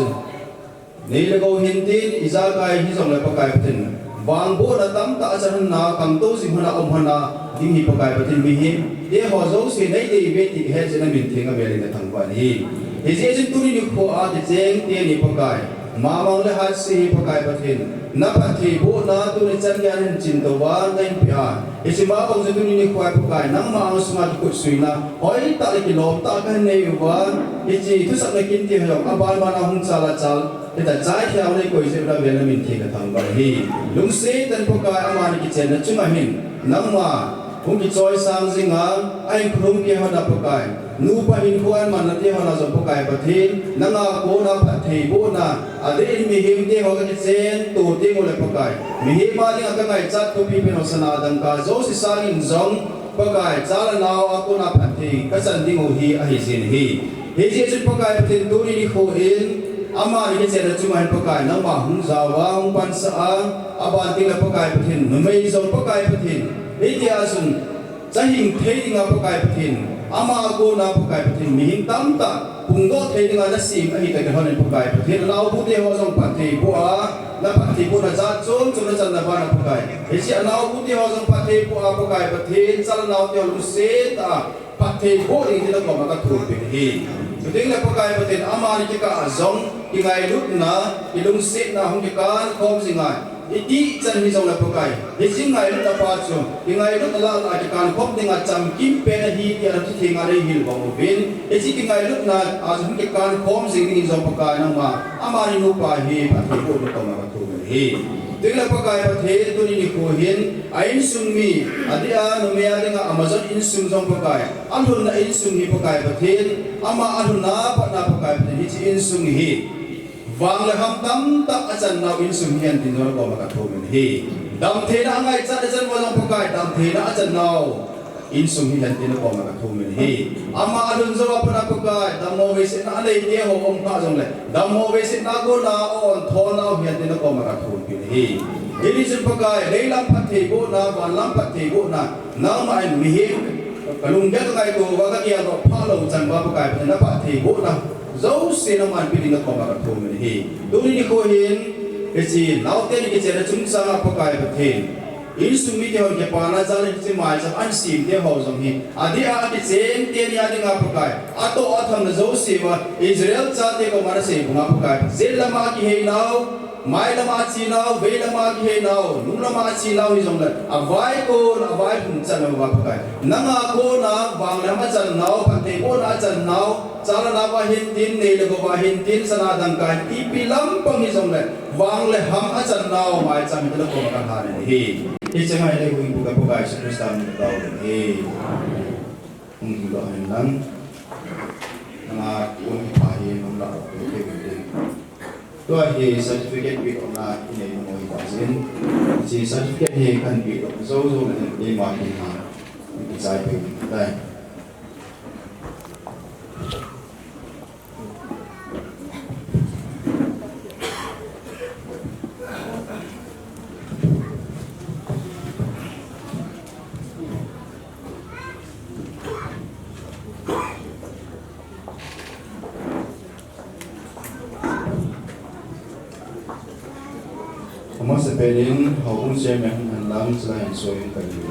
Nilago hintin izagay hisong lepagay patin. Bangbo na tamta asahan na kangto simhana umhana dinghi pagay patin mihim. Di hozo si nay di beti hedge na minting abeli na tangwan hi. Hisi tuni ni ko ati jeng tiyan ni pagay. Mamang lahat si pagay patin. Napati bo na tuni chanyan cintawa ngayon piya. Hisi mabang sa tuni ni ko ay pagay nang maang sumat kutsui na. Hoy tali kilom takan na yuwan. Hisi itu sak nakinti hayong abal manahong cala-cal. Kita cai tiaw ni koi sebra bela minti ka tanggal hi. Lungse tan pokai amani kitchen na chumahin. Nangma kung kichoy sang zinga ay krum ki hana pokai. Nupa hin kuan man na ti hana zo pokai pathin. Nanga ko na pathi bo na ade in mihim te ho ka kitchen tu te mo le pokai. Mihim ma ding ka ngai chat to pi pino sanadang ka zo si sangin zong pokai chala naw ako na pathi ka san ding hi a hi sin hi. Hi ji pokai pathin tu ni kho in ama ni se na chuman pakai na ma hung zawa hung pan sa abanti la pakai pathin numei zo pakai pathin itia sun chahing thei nga pakai pathin ama go na pakai pathin mihing tamta pungdo thei nga na sim ahi ta hanin pakai pathin law bu te ho jong pathi bo a na pathi bo na za chom chom na chan na ba na pakai isi law bu te ho jong pathi bo a pakai pathin chal law te lu se ta pathi bo ri ti la ko ma ka thu pe hi Tuding na pagkaya patin ama ni ka azong ingay lut na ilung sit na hong kikan kom singay iti chan hizong na pagkaya hizing ngay lut na patso ingay lut na la kikan kom dinga cham kim pe na hi ya ti thinga re hil bang ubin iti ingay lut na azong kikan kom sing hizong pagkaya nang ma ama ni nu pa hi pati ko lut ma ka tu hi Tingla pagkaya pathe tu ni ko hin ain sungmi adia numya dinga amazon in sung jong pagkaya alhun na in sung hi pagkaya pathe ama alhun na pa na pagkaya pathe hi in sung hi wang la ham tam ta achan na in sung hian tin no ko ma ka thomin hi dam the na ngai chat achan mo jong pagkaya dam the na achan naw in sung hi han tin ko ma ka thomin hi ama alhun zawa pa na pagkaya dam mo we se na le te ho om ta jong le dam mo we se na go na on thon na hian tin ko ma ka thomin Ini sebagai leilam pathe bo na balam pathe bo na nang main mihim kalung dia kai ko waga dia ro phalo chan ba pakai na pathe bo na zo se na man piling ko ba ka thum ni duri ni ko hin kesi laute ni ke chena chung sa na pakai pathe in sumi te hon ke pana jal ni mai sa an sim te ho jong hi adi a ti chen te ni adi nga pakai ato atham na zo se wa Israel cha te ko mara se bunga pakai zel lama ki he now mai lama chi nau ve lama ki he nau nu lama chi nau hi jong la avai ko avai pun chan ma pakai nanga ko na bang lama chan nau pathe ko na chan nau chala na wa hin tin ne le ko wa hin tin sana dang kai ipilam pang hi jong la wang le ham a chan nau mai cham mi le ko ka ha ne hi hi changai le ko ibu ka pakai su kristan ni tau hi lo hin lang na ko pa hi nom la ko ke Tua hi certificate bit on na inay mo ipasin. Si certificate hi kan bit on so na ni ma hi ha. Isay pe dai. Pedin, Hong Chairman and Lam Selain Soy Kali.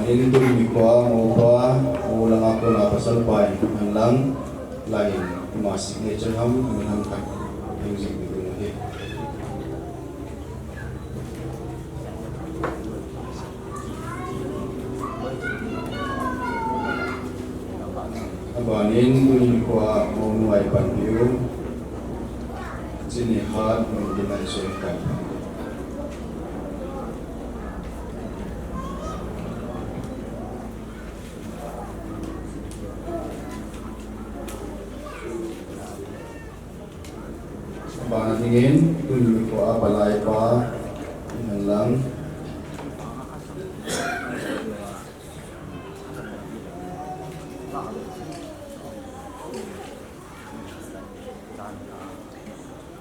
Ini tu ni kuah, ulang aku nak pasal pai, henlang lain masih nature ham, henlang kan, music itu ni. Abanin tu ni kuah, nuai pandiu, sini hat mendimensikan. Ingin tuli ko apalay pa yan lang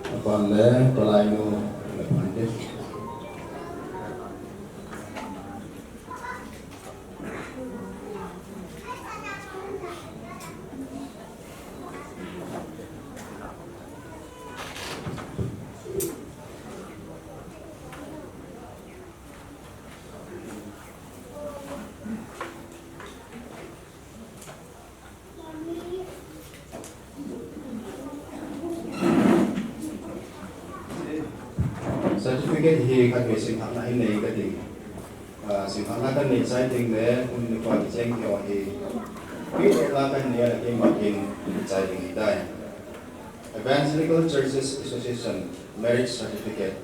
apalay palay no lapante certificate hi kan we sim thakna in nei ka ti sim thakna kan nei sai ting le kun ni kwa cheng yo hi pi la kan ne la ki ma kin sai ting dai Evangelical Churches Association Marriage Certificate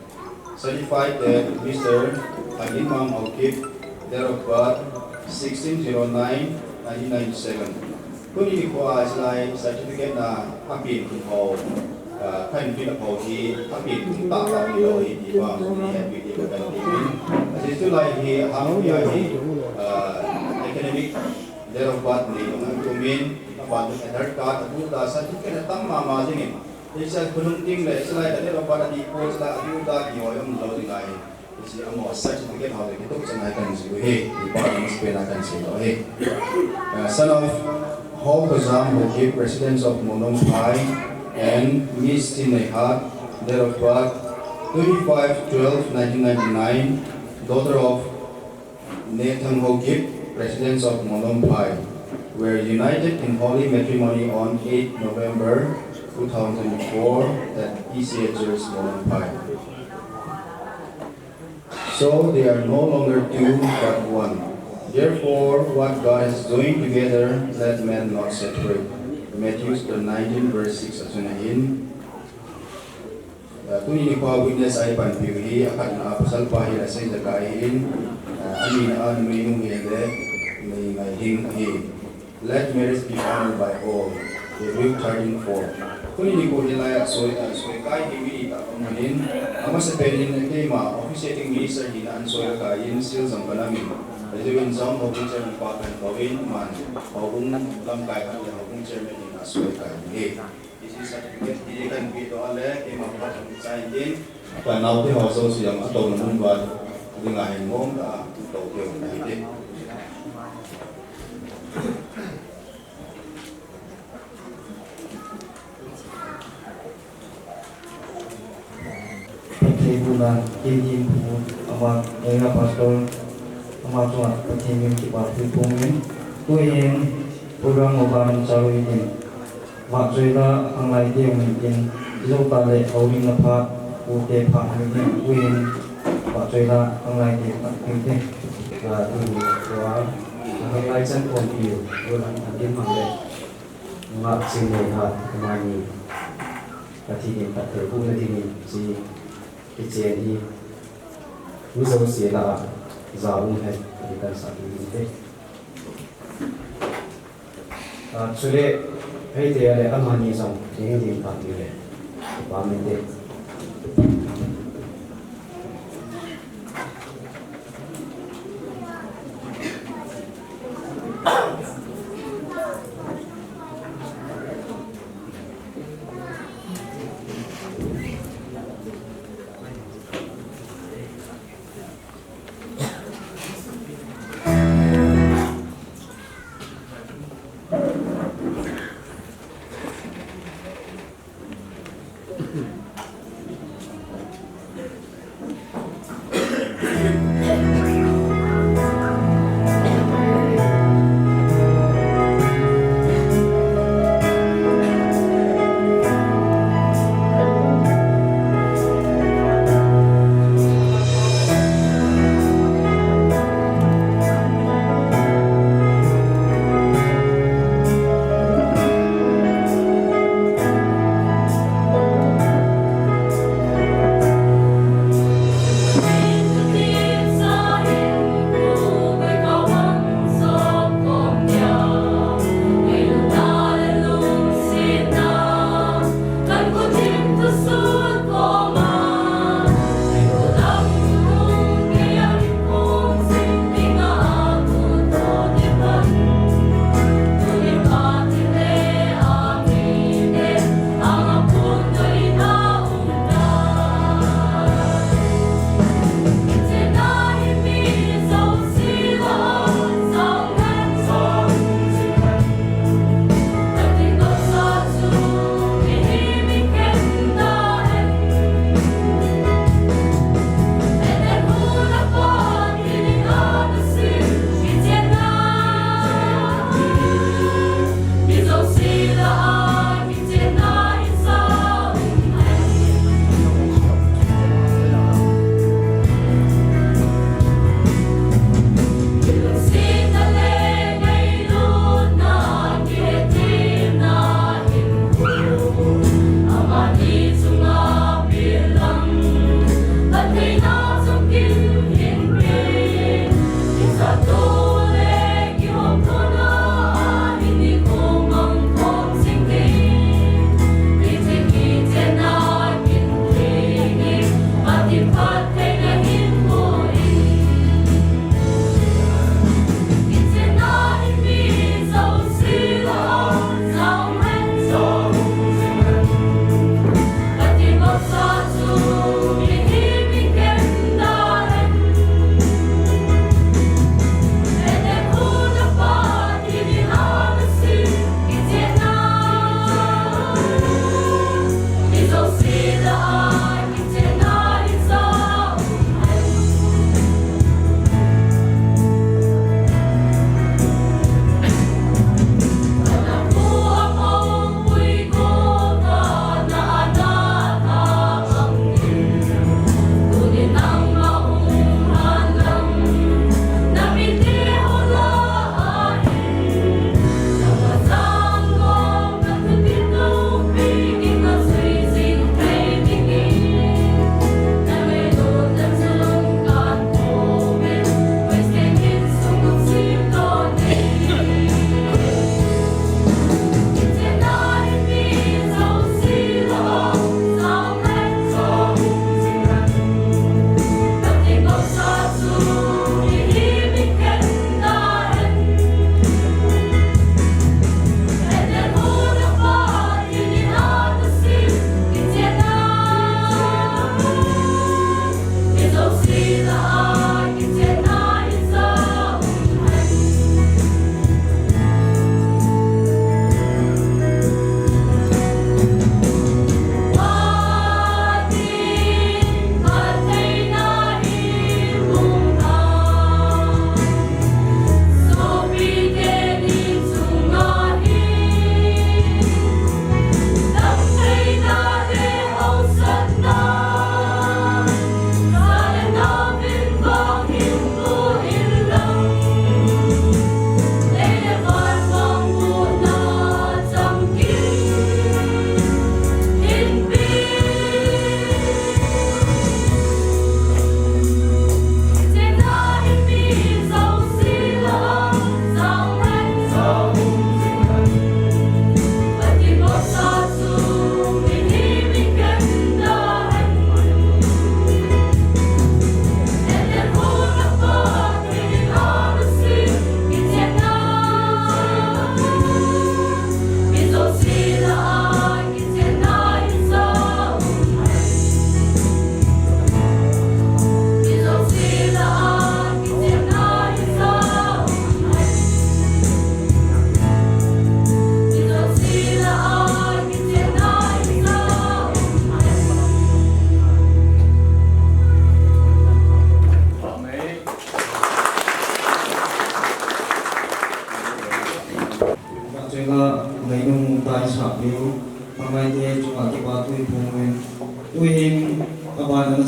certified that Mr. Imam Haukip date of birth 16/09/1997 kun ni kwa slide certificate na apin kun ho kan kita pauhi tapi tak tak diloi di bawah ni video kan ini. Jadi itulah ini hamil ini academic derobat ni dengan kumin apa tu standard card tu dah satu kena tambah macam ni. Jadi saya penting le selain dari derobat di pos dah diudah di orang lalu dengan jadi amo certificate harus kita cenaykan sih. Di bawah ni sepenakan sih. Son of Ho Kazam Haukip, residents of Monong Pai and Miss Tinehat, date of birth 25/12/1999, daughter of Nathan Haukip, residents of Monong Pai, were united in holy matrimony on 8 November 2004 at ECA Church, Monong Pai. So they are no longer two but one. Therefore, what God has joined together, let man not separate. Matthew 19 verse 6 at sunahin. Kung ini ko witness ay panpihi akan naapasal pahi na sa dakain amin an minung hede may hing hi. Let marriage be honored by all. The real turning for. Kung ini ko nilay at soy kay hindi ta kumanin ama sa pedin ng tema officiating minister hinaan soy kain sil sang panamin. Jadi insang official ng pakan kawin man kung lamkay at yung chairman Soy Kali. This is certificate dilikan dito ale kay mapasok sa din. Panaw ti hoso siyang atong naman ba lingahin mo ka Tokyo na hindi. Pagkaibulan, kini po ang mga pastor ang mga pagkaimin kipapi po ngayon. Tuwing program mo ba ang sawi din? Maksudnya ang lain dia mungkin itu pada orang apa udah mungkin win maksudnya ang lain dia mungkin itu doa ang lain sen konflik orang mungkin mana maksudnya kemana tadi ni tak terpun tadi ni si kecil ni usaha siapa zaun hai kita satu ini sudah hay thì là âm hành như xong những cái phạt như vậy và mình để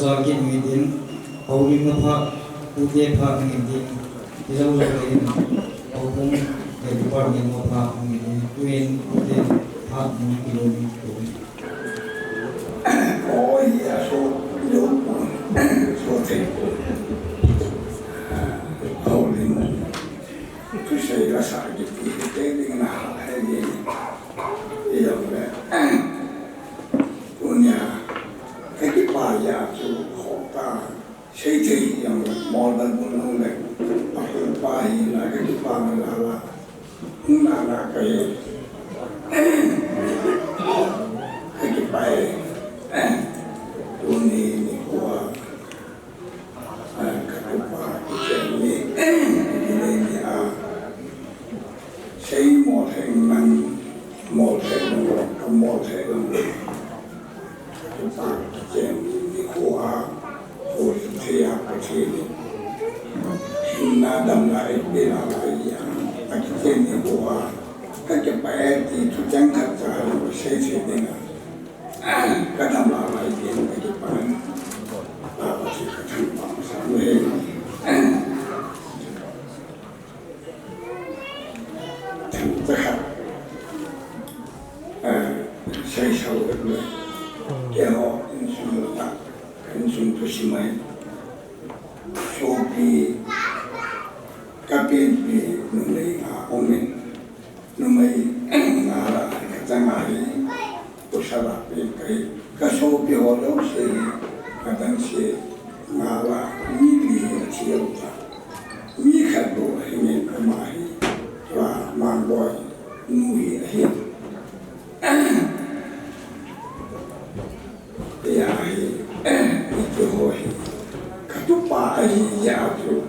Zakin ngidin Paulim na pa Puti pa ngidin Ilaw zakin Paupong Department mo pa ngidin Tuwin puti pa ngidin Oh iya, so tempo. Paulim tu saya rasa gitu dengan hal ini. Iya punya paya tu kota saya yang modal pun lek aku pai nak kehidupan lala nana kayak kehidupan ini kuah kehidupan ini saya mau dengan ini kuah saya kecil nadam lain bila lain kecil ini kuah kehidupan itu jangan terlalu saya dengan kadang lama ini kehidupan apa sih kehidupan sampai terhad saya selalu berdoa kalau insya Allah sopi kapin di numai omen numai ngara ketangari salah pilih kasopi orang sih kadang sih ngalah milih siapa milih doa ingin kemari lah mangboy nui akhir ya akhir itu hohi katupa akhir ya tu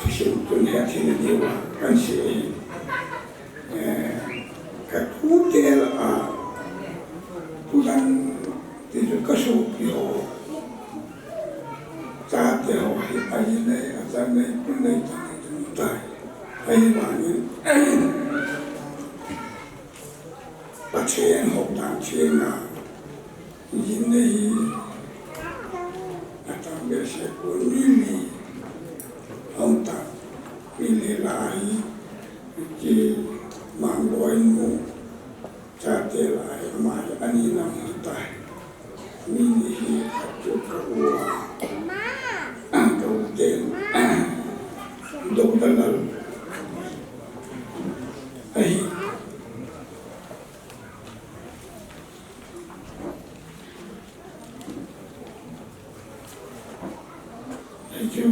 sih tu hati dia kan sih hotel Tuhan tidak kesukian saat dia wahid ayat azan pun naik tak ayat pasien hotan cina ini atau biasa pun ini hotan ini lain di manggoinmu Jadilah mai anina mutai mini kacau kau kau ten dokter itu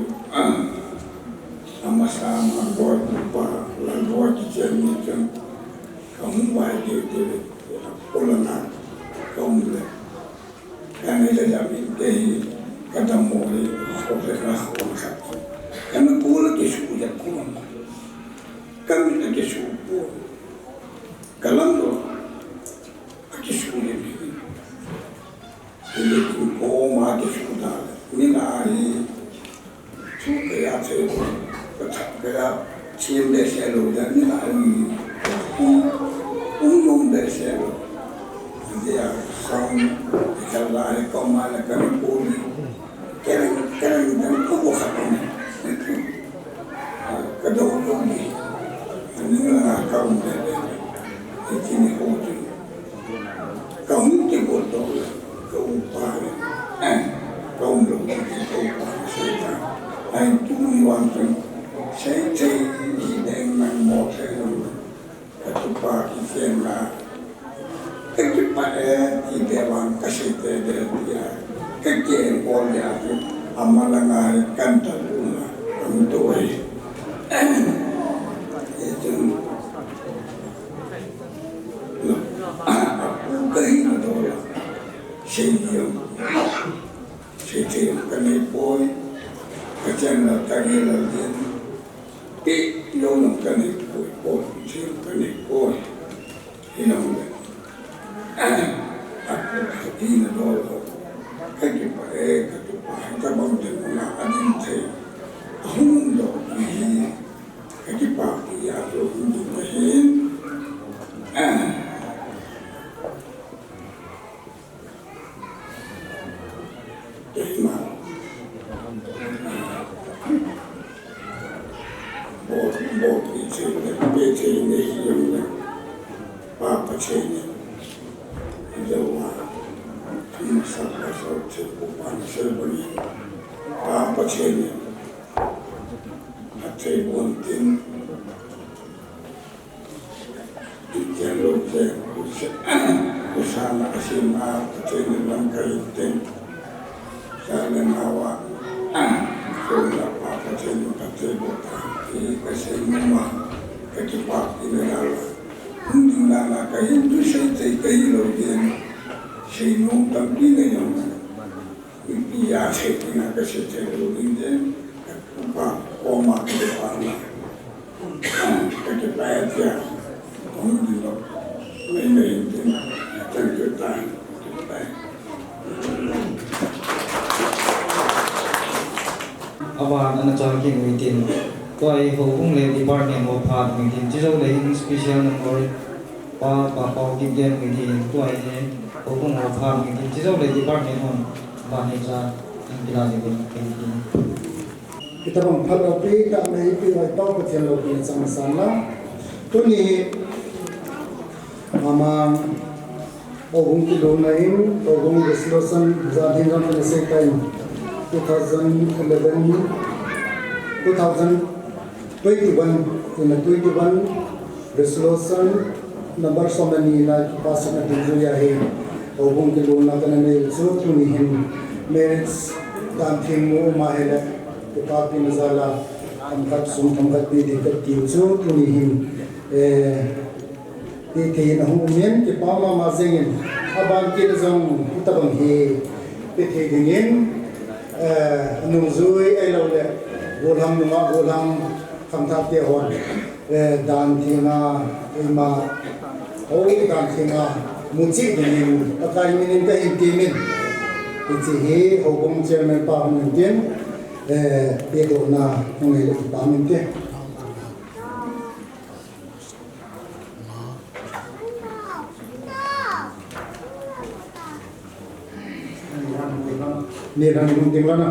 sama-sama buat apa lalu buat jenis kamu wajib jadi ulama kamu le karena itu jamin deh kata mulai orang orang karena pula kesudah kurang kami tak kesudah kalau tu kesudah ini koma kesudah ni lari suka ya tu kata cium deh selalu dan ni lari dari siapa dia sang kalau kau malah kami pun kerang dan kau bukan kedua ni lah kau ini hobi kau mungkin bodoh kau upaya kau belum kau upaya saya itu ni wanita saya dengan motor ketupat istilah ketupat tidak bang kasih dia kekeh boleh aku amalan hari kantor pula untuk itu aku kehilangan dolar saya kena boy kerana tadi lagi yang kena boy saya kena boy yang aku kehilangan dolar ketupat tabang dengan adin saya Hundo ini ketika dia untuk main yum Papa Chini, the one, Masaka, so Tipuan ceremony, Papa Chini, a table one thing. Jalur je usana asima peteni langkaitin saling awak sudah apa peteni peteni di kesemua kekipak ini lalu untuk nala kain tu saya kain logian saya nunggu ini yang ia saya nak kasih logian kekipak koma kekipak kekipak ya Awan anak cakap meeting, tuai hubung le department of part meeting, jauh le in special number pau kian meeting, tuai le hubung of part meeting, jauh le department on bahasa Inggeris meeting. Kita menghadapi tak melalui tahu kecelakaan sama-sama. Tuni mama ogong kilo nain ogong resolution zadin ram selesai time 2021 resolution number somani na pasana dinjuya hai ogong kilo na kanane so tuni hin merits dan thimu mahela tetapi mazala angkat sum angkat di dekat so tuni hin thì nó không miễn cái bao mà dừng aban kia dòng ta bằng he thì dingin nung zui ai lâu lệ golam tham tháp kia hòn đàn thì na mà hôi đàn thì na một chiếc dingin cái mình cái hình kia mình thì chỉ he hậu công chairman pa mình tiền biết đồ na không hề được pa mình tiền ni ran gunting lana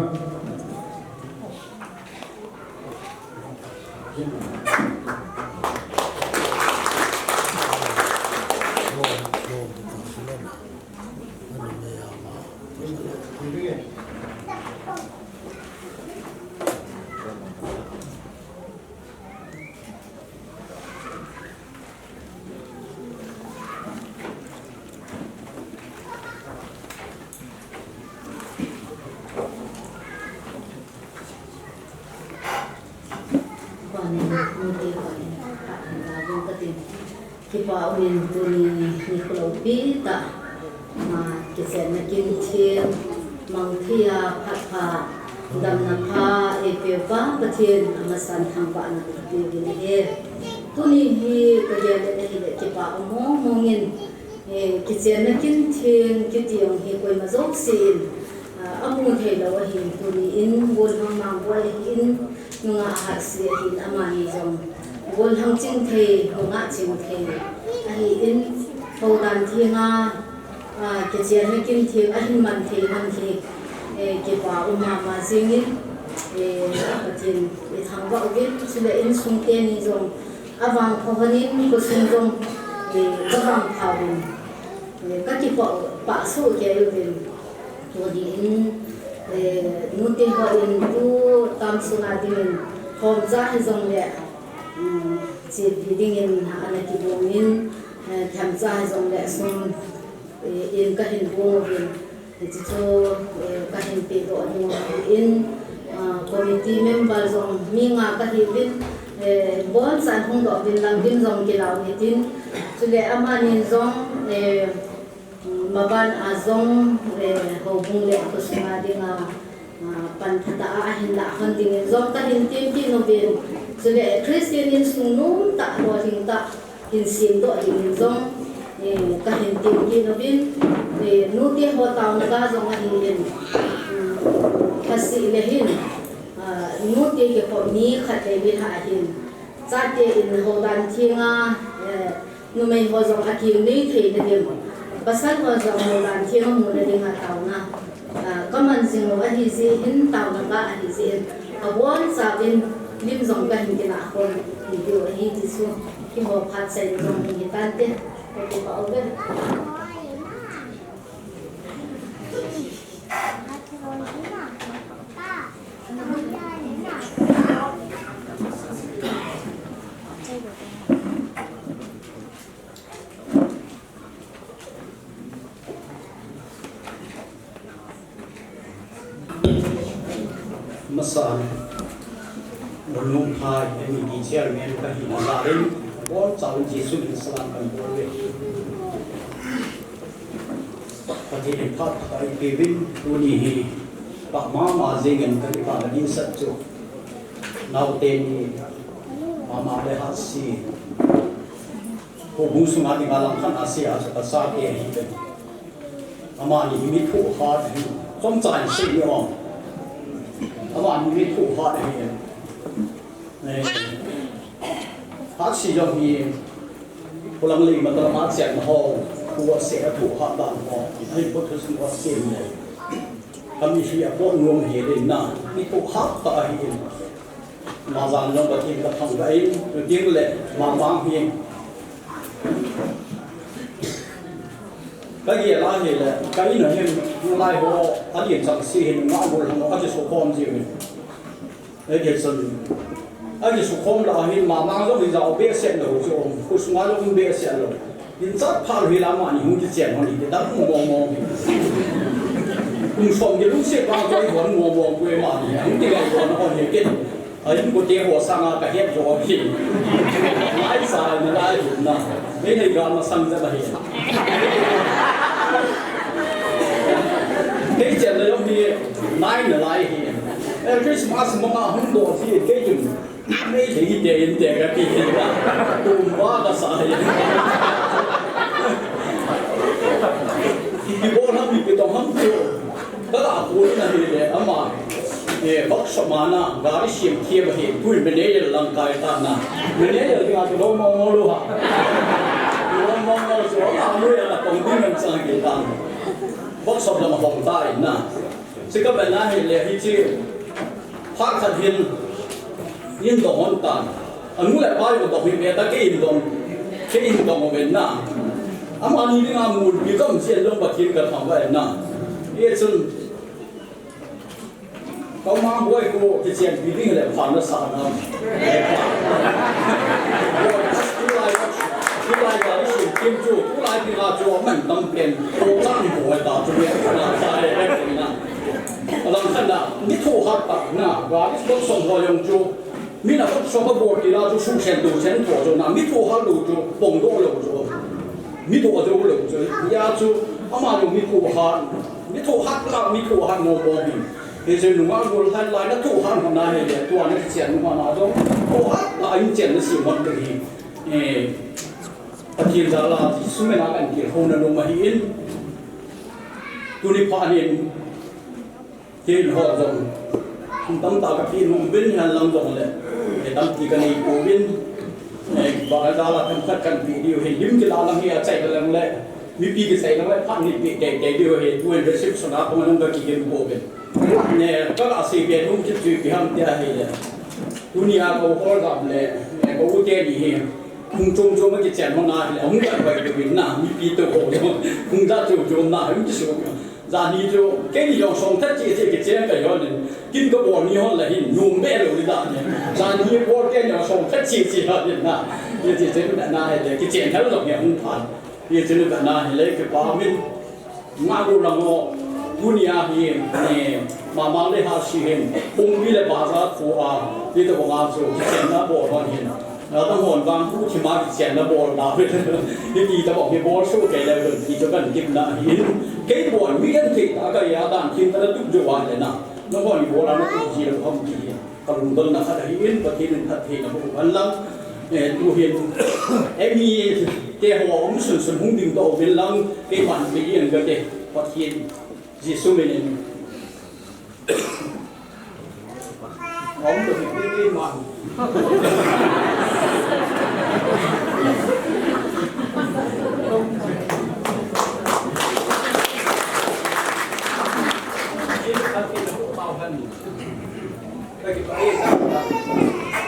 Kipa urin tuni Nicolau Pita ma kisen na kintian mangthia phatha damna pha epepa pathian amasan thangpa na tigin he tuni hi kaya le kipa mo mongin kisen na kintian kitiang hi koi mazok sin amun thelo hi tuni in bol hang bol in nunga hasi hin amani jong bol hang ching the nga ching the ai in phô đàn thiên cái chuyện này kinh thiên anh man the cái bà mà riêng cái chuyện thằng vợ biết chỉ là in sung tiền đi rồi vàng phô hơn có sung rồi các vàng thảo các cái bà số cái rồi rồi đi in nuôi tiền họ in tu tam số nào thì mình không ra hay giống vậy chỉ đi điên anh ấy thì mình tham gia trong lễ xuân in các hình vuông viên thì cho các hình tỷ độ in committee member trong mình các hình viên bốn sản phẩm đó viên làm viên trong cái lão này tin cho lễ amanin trong mà ban trong hậu bung lễ của chúng ta đi nga pan thata hình lạ hơn thì trong các hình tiêm thì nó viên cho lễ Christian in sung nôm tạ lo hình tạ in sim do in zong ka hin tim ki no bin nu ti ho taw ka zong a hin khasi le hin nu ti ke ko ni khat le bi ha hin cha te in ho dan thinga nu mai ho zong a ki ni the de dem basal ho zong ho dan thinga mu le ding ha taw na ka man jing lo a hi ji hin taw na ka a hi ji a won sa bin lim zong kan ni na kon video hi ti su ki mo phat sai zong ni tan te ko ti ba over Masan belum hai ini di chairman kahina lain or caw Yesus Islam kan boleh pati empat hari Kevin ini Pak Mama Zengen kan pada di satu nauteni Mama lehasi hubung sungai di malam kan Asia sebesar ini Mama ini mitu hard kongcai senyum Awan ini tu hot ini, hot sih jauh ni, pulang lagi macam macam hall, buat saya tu hot dah hall, ini betul semua same ni. Kami siap buat ngom hari na, ini tu hot tak ini. Mazan orang berarti kita tanggain, dia le, mamang ni. Cái gì là gì là cái này như lai họ anh hiện trạng si hiện ngã một lần anh chỉ số con gì vậy đấy thì sơn anh chỉ số con là hiện mà mang cho mình giàu bé xe rồi cho cô xuống ăn luôn bé xe rồi hiện rất phá hủy làm mà những cái chuyện họ đi để đắp mồ mồ cùng sống cái lúc xếp vào cái quần mồ mồ quê mà những cái ngày quần họ nhiều cái anh có tiền họ sang cả hết rồi thì lái xài mà lái đúng là mấy ngày gần mà sang ra là hiện cái chuyện này giống như nãy là lại hiện Christmas mà không đồ thì cái chuyện mấy thì tiền cái tiền là tùm quá cả sai thì bố nó bị cái tông hâm tiêu đó là cuốn này để mà bắc samana gari sim kia mà hiện quên bên đấy là lăng cài ta na bên đấy là cái gì đó mong luôn hả mong số nào nuôi là công ty mình sang cái ta bắc sầm là một hồng tai na sẽ các bạn nói là hi chi phát khát hiền yên đồng hôn ta anh muốn lại bao nhiêu đồng hiền ta cái yên đồng của mình na anh đi đi ngang mùi bị cầm xiên lông bạc hiền cả thằng vậy na ये सुन có mang bôi cô thì chuyện bị đi lại phản nó sẵn không tu lai cái gì kiếm chủ tu lai thì là chủ mình tâm tiền cố gắng bôi tạo cho việc là sai đấy cái này làm thế nào nít thu hạt bạc na và nít bớt sống vào用chủ mình là bớt sống vào bột thì là chủ sung sen đủ sen thổ cho na nít thu hạt đủ chủ bông đô đủ chủ nít thu hạt đủ chủ nhà chủ ama dùng nít thu hạt là nít thu hạt ngô bò bì thì giờ nung ăn bột thay lại nó thu hạt hôm nay thì tuần nó chuyện mà nó giống thu hạt là anh chuyện nó xỉu mất cái gì thì giờ là số mấy năm anh kia hôm nay nung mà hiến tôi đi phá hiến thì họ dùng tâm tạo cái phim nung bên hàng lăng dùng lại để tâm thì cái này của bên và ra là thằng khách cần video hình những cái lao lăng kia chạy cái lăng lại vì cái chạy lăng lại phát hiện cái điều hình tôi reception á không nung cái kia của bên nè các bạn xem cái nung cái chuyện cái ham kia hình dunia có khó gặp lại có cái gì hình không trông cho mấy cái chuyện hôm nay là không cần phải được biết nào vì tôi khổ rồi không ra chỗ nào không chỉ số ra đi chỗ cái gì dòng sông thất chỉ cái chuyện cái đó này kinh có bỏ nhiều hơn là hình nhung mẹ rồi đi ra ra đi bỏ cái dòng sông thất chỉ là gì nào như thế thế cái này là cái chuyện thấy rồi không phải như thế cái này lấy cái bao mình ngã đồ làm ngõ dunia hiền nè mà mang lấy hạt hiền không biết là bao giờ phù à đi tới công an chỗ cái chuyện nó bỏ vào hiền当我刚出去买钱的包拿回来，你记得把那包收给了人，你就跟进了，给包免费大概也当听他的读就完了呐。那么你包那读起了不好记，他们都那他的因不听他听了不完了，ดูเห็นมีเจ้าหัวผมสุดหุ่นดิ่งโตเป็นลังเกี่ยมันไม่ยังก็เด็กพอเทียนจิสุเมนผมก็เป็นเกี่ยมันBagi Pak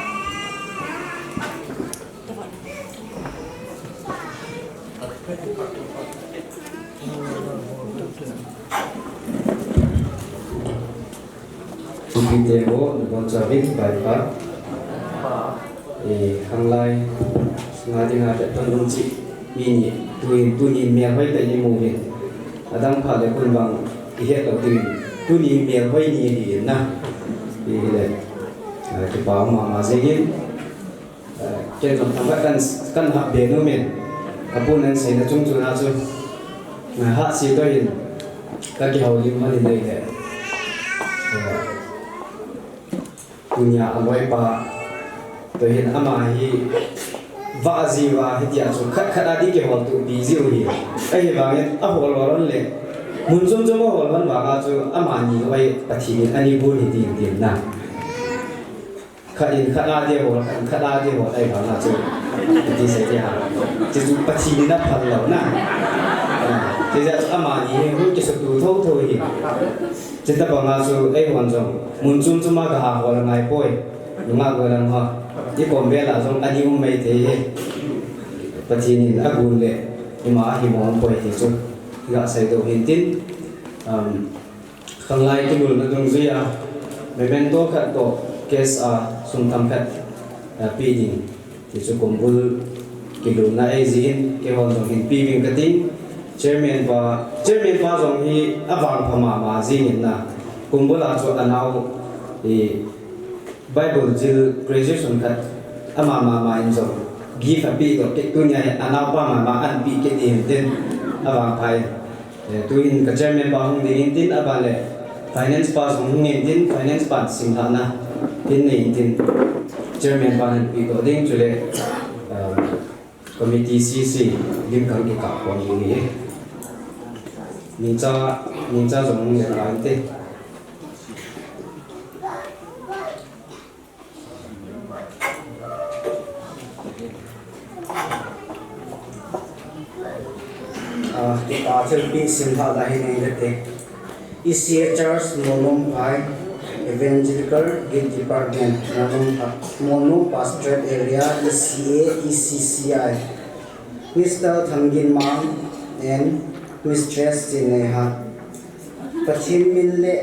video nó cho biết bài pháp hàng lai ngài thì ngài đã phân chị nhìn tôi nhìn miệng với tại những mù miệng đang phá để quân bằng hiện đầu tiên tôi nhìn miệng với nhìn thì na thì để cái bảo mà dễ nhìn trên trong thằng các căn hạ biển nữa miền apun anh sẽ là chung chung nào chung hạ sĩ tôi hiện các cái hậu liên quan đến đây punya amoi pa to hin ama hi wa ji wa hi tia chu khat khat adi ke hol tu bi ji hi ai wa nge a hol waron le mun zum zum hol wan wa ga chu ama ni wai pathi ni ani bu ni din din na khat adi hol ai wa na chu ti se ti ha ti chu pathi ni na phal lo na ti ja ama ni hu ke su tu tho tho hi chính ta bảo là số ấy hoàn toàn muốn chung chung mà cả họ là ngày bồi đúng không người làm họ chỉ còn biết là trong anh em mấy thế và thì nhìn đã buồn lệ nhưng mà thì mong bồi thì chung gã xây đầu hiện tin không lại cái buồn là trong gì à mấy bên tôi khát tổ case sung tham khát pi đình thì chung cùng vui cái buồn là ấy gì cái hoàn toàn hiện pi viên cái tin chairman pa jong hi awang phama ma ji nin na kumbula cho anau bible jil graduation khat ama ma in jong give a big of ke tunya anau pa ma an pi ke din tin awang phai tu in ka chairman pa hung din tin abale finance pa hung ngin tin finance pa sim na tin nei tin chairman pa han pi ko ding chule committee cc lim kang ki ka ko ni ninja giống như là thế thì ta chơi pin sim thảo đại này được thế ECA Church Monom Pai Evangelical Gate Department Monom Pastorate Area ECA ECCI Mr. Thangin Mang and Mistress Jineha Pathim min le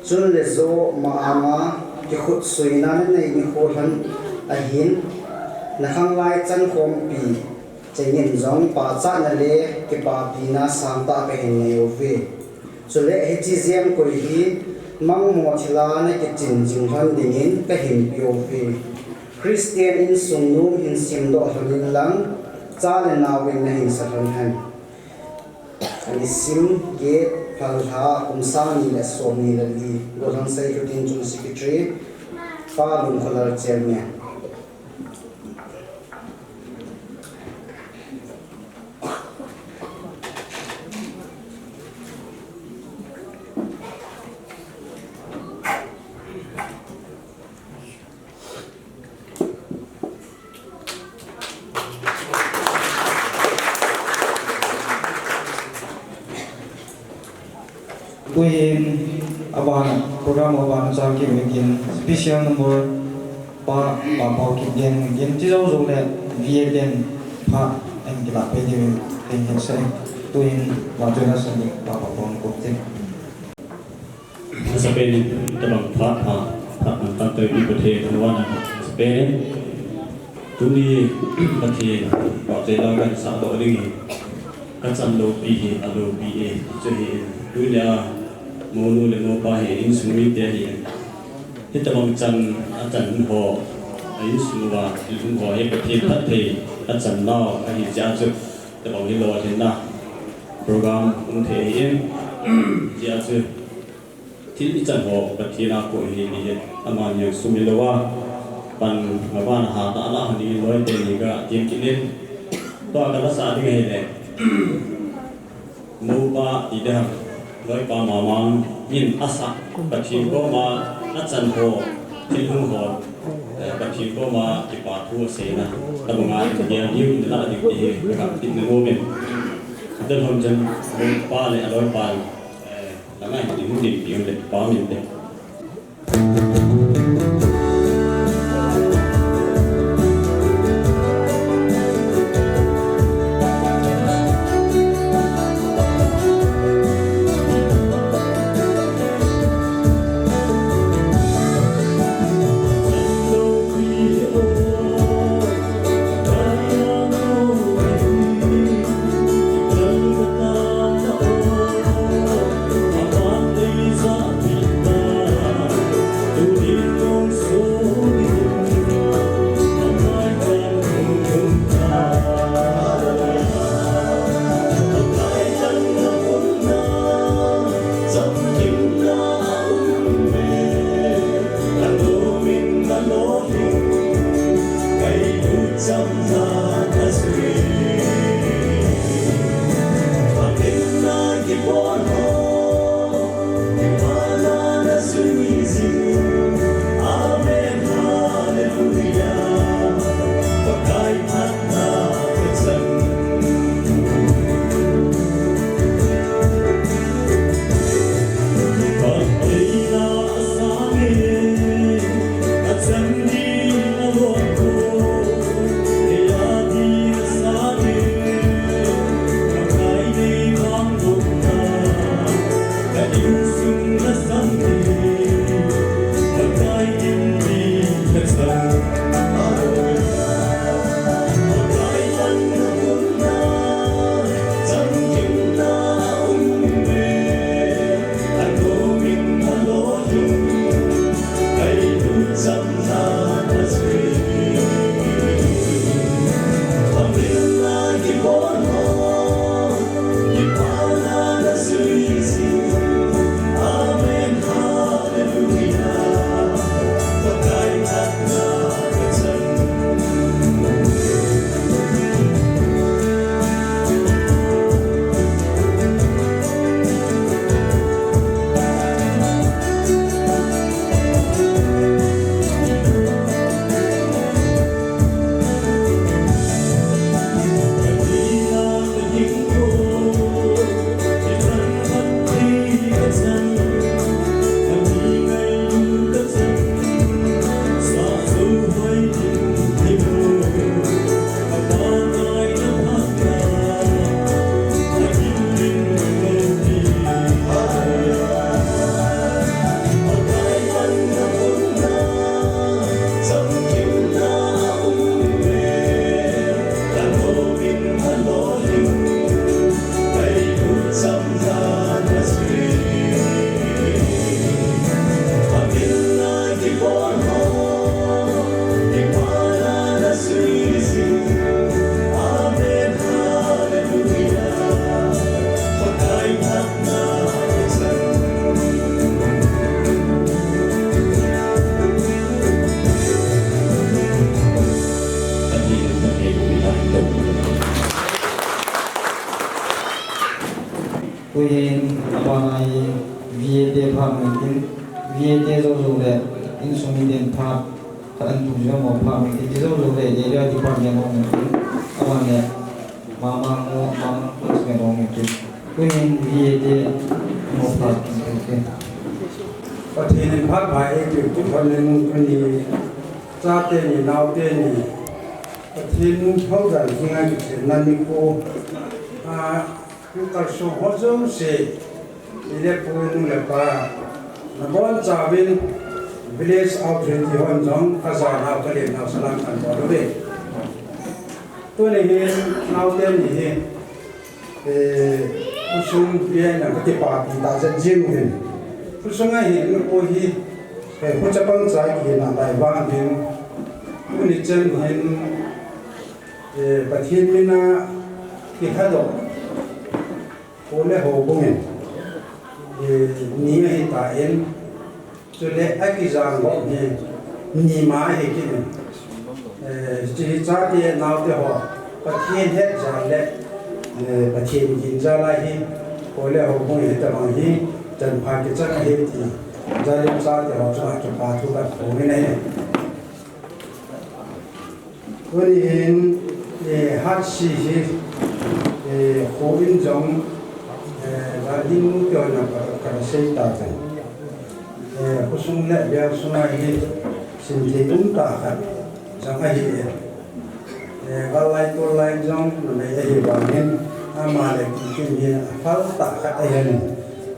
chun le zo ma ama ki khut suina nei ni kholan a hin na khang lai chan khom pi chengin zong pa cha na le ki pa pi na sang ta pe nei ove chule he chi ziam ko hi mang mo thila na ki chin jing han dingin ka him pi ove Christian in sungnu hin sim do hanin lang cha le na wen na hin sa han ani sim ge phalha umsani le somni le li gothang sai routine chung secretary pa lun kholar chairman Tuhin awan program awan sa ki mungkin special number pa pau ki gen ti zo zo le vie den pa en ki la pe ni en se tuhin la jona sa ni pa pau ko te sa pe ni tamang pa man ta te bi pate thwan sa pe tu ni pati pa te la kan sa do ri kan san lo pi hi alo bi e che hi tu ya monu le mo pa he in sumi te hi hitamang chan a chan ho ai suwa in ho he pati phat the a chan na a hi ja chu te bang hi lo the na program un the hi ja chu til i chan ho pati na ko hi ni he ama nya sumi lo wa pan ma ban ha ta la ni loi te ni ga tim ki len to ka la sa ding he le mu ba i da loi pa ma mang in asa pati ko ma a chan ho til hu ho pati ko ma ki pa thu se na ta ma ya ni na dik ti ka tin no men dan hom jan pa le loi pa la ngai ni hu dik ti le pa min de Kuhin apa ai VAT phang tin VAT zo zo le in sumi den pha kan tu jo mo pha mi ti zo zo le area department mo tin awan le mama ko se mo mi tin kuhin VAT mo pha tin ประเทศในภาคไทยคือทุกคนในมุมนี้ชาตินี้นาวเตนี้ประเทศนู้นเขาจะที่งานจุดนั้นนี่ก็คือกระทรวงหัวใจเสียเรียกผู้นู้นเลยป่ะนับวันจะเป็น village outreach ที่วันจังขจรเอากระเด็นเอาสลังกันบ่ด้วยตัวนี้นาวเตนี้ผู้ชมเรียนนักปฏิบัติตาจะจิ้มกันผู้ชมให้เห็นโอ้ยผู้จะปั้นใจเห็นอะไรบ้างเห็นผู้นี้จะเห็นประเทศมีนาที่ขัดดอกโอ้เล่หัวบุ้งเห็นนี่ให้ตาเห็นจุดเล็กกิจการบอกเนี่ยนี่มาให้กินจีจ้าที่นาวที่หัวประเทศเฮ็ดจานเล็กประเทศกินจานอะไรโอ้เล่หัวบุ้งเห็นแต่บางทีจันพากิจการเฮ็ดที่จานเล็กจ้าที่หัวจะจะพาทุกคนโอ้ไม่ไหนวันนี้เห็นฮัตซีโควินจงการที่มุ่งเกี่ยวกับการเสพติดผู้สูงอายุเบียร์สุนัขที่สิ่งที่อุ้มตาครับจังไงก็ไล่ตัวไล่จงในไอ้บ้านนี้มาเลยกินเนี่ยฟังตาครับไอ้เนี่ย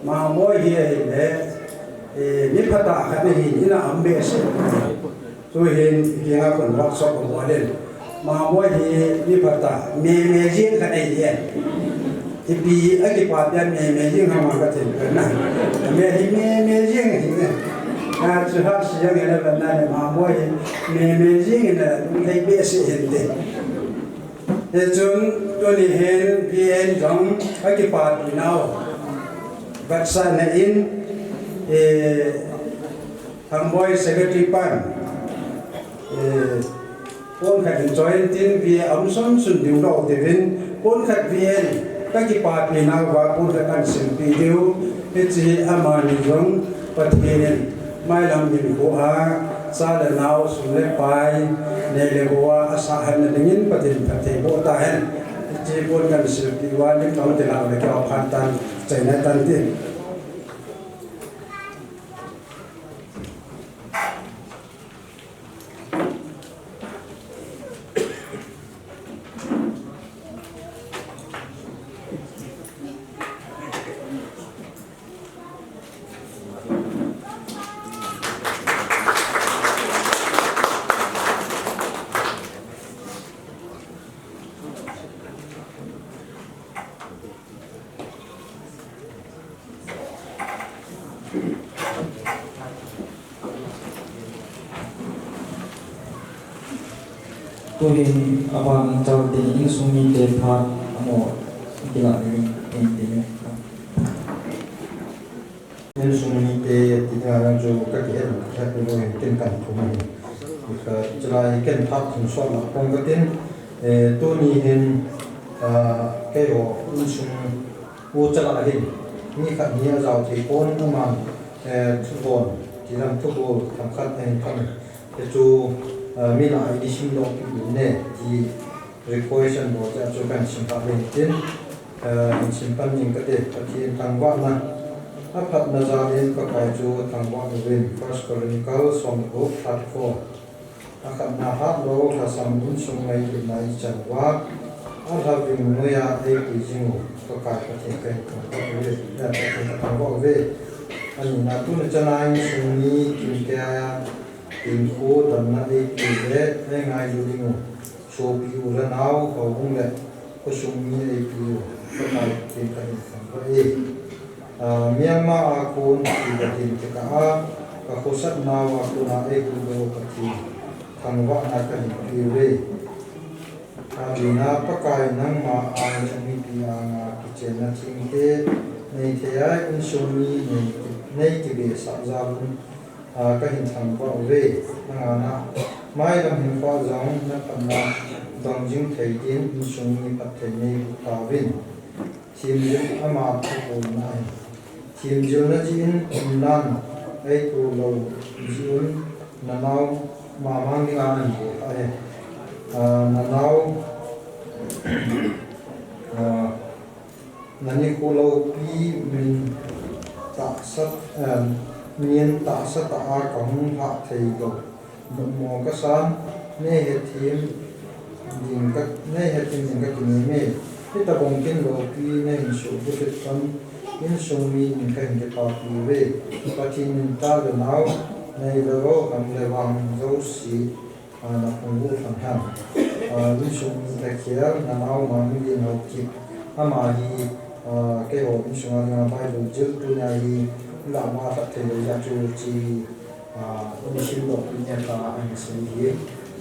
มาโม่เหี้ยเลยนี่พัดตาครับนี่นี่น่ะอัมเบสตัวเห็นที่งานคนวักสอบของวันเด่นมาโม่เหี้ยนี่พัดตาเมย์จิงกันไอ้เนี่ยที่ปีไอ้ที่ปาดยันเมย์จิงทำมาก็เห็นกันนะเมย์จิงเนี่ยงานสุดท้ายสิ่งที่เราเป็นนั่นมาโม่เหี้ยเมย์จิงเนี่ยในเบสเห็นเด็กแต่จนตัวนี้เห็นพี่เห็นจังไอ้ที่ปาดพี่น้าววัคซีนอินทางบอยเซกเรตรีปัน pon khat join tin vi amson sun diu ro te vin pon khat vien ka ki pa pi na wa pon ka kan sim pi diu he chi ama ni jong pathian mai lam din ko a sa da naw sun le pai ne le wa asa han na dingin patin pathe bo ta hen chi pon kan sim pi wa ni ka te la le ka phan tan chai na tan tin Tuhin abang jauh tinggi sungai Depar amo kila ini intinya. Ini sungai ke tiga orang jo kakek kakek dulu yang tinggal rumah ini. Jika celai kan tak sempat nak pengkatin, tu ni hen kayo unsung ucap lagi. Ni kat ni jauh telefon umam telefon, jiran telefon tamkat yang kami itu mina ini simdok ini di requisition boleh ajukan simpan LinkedIn, simpan yang kedua pasti tangguh na, apa nazarin pakai ju tangguh win First Chronicles 1:34, akan nahat lo hasamun sungai binai jawab, arhabim muya ekijingu pakai pakai tangguh win, ani natu najanai sungai kimkaya Info dan nanti kita dengan julingu, so piu ranau kau bunga, kusumi piu, terkait kita ini. Myanmar aku tidak dikata, kakosat nawa aku nak ikut kati, tangwa nak piu. Karena pakai nang ma angin piang kicena tinggi, nantiai insumi nanti biasa zaman. Kahin thangwa ve nangana mai lam hin kwa zong na panna dongjing thaitin insung pathai nei kawin chimjil ama thukul nai chimjil na jin nan ai tu lo jiun nanau mamang ni an ko ai nanau nani ko lo pi min ta sat miền ta sát ta công hạ thầy đồ mồ cái san nê hết thêm những các kinh nghiệm cái ta bồng kinh đồ pi nê hình số cái việc con in số mi những cái bảo pi về và thì mình ta được nào này đó làm lệ vàng dấu xí là công vụ phần hàm in số mi cái kia là nào mà mình đi học kịp mà đi cái hồ in số là bài đồ trước tu này làm mà phát triển được cho chị ông xin lỗi nhà ta anh xử lý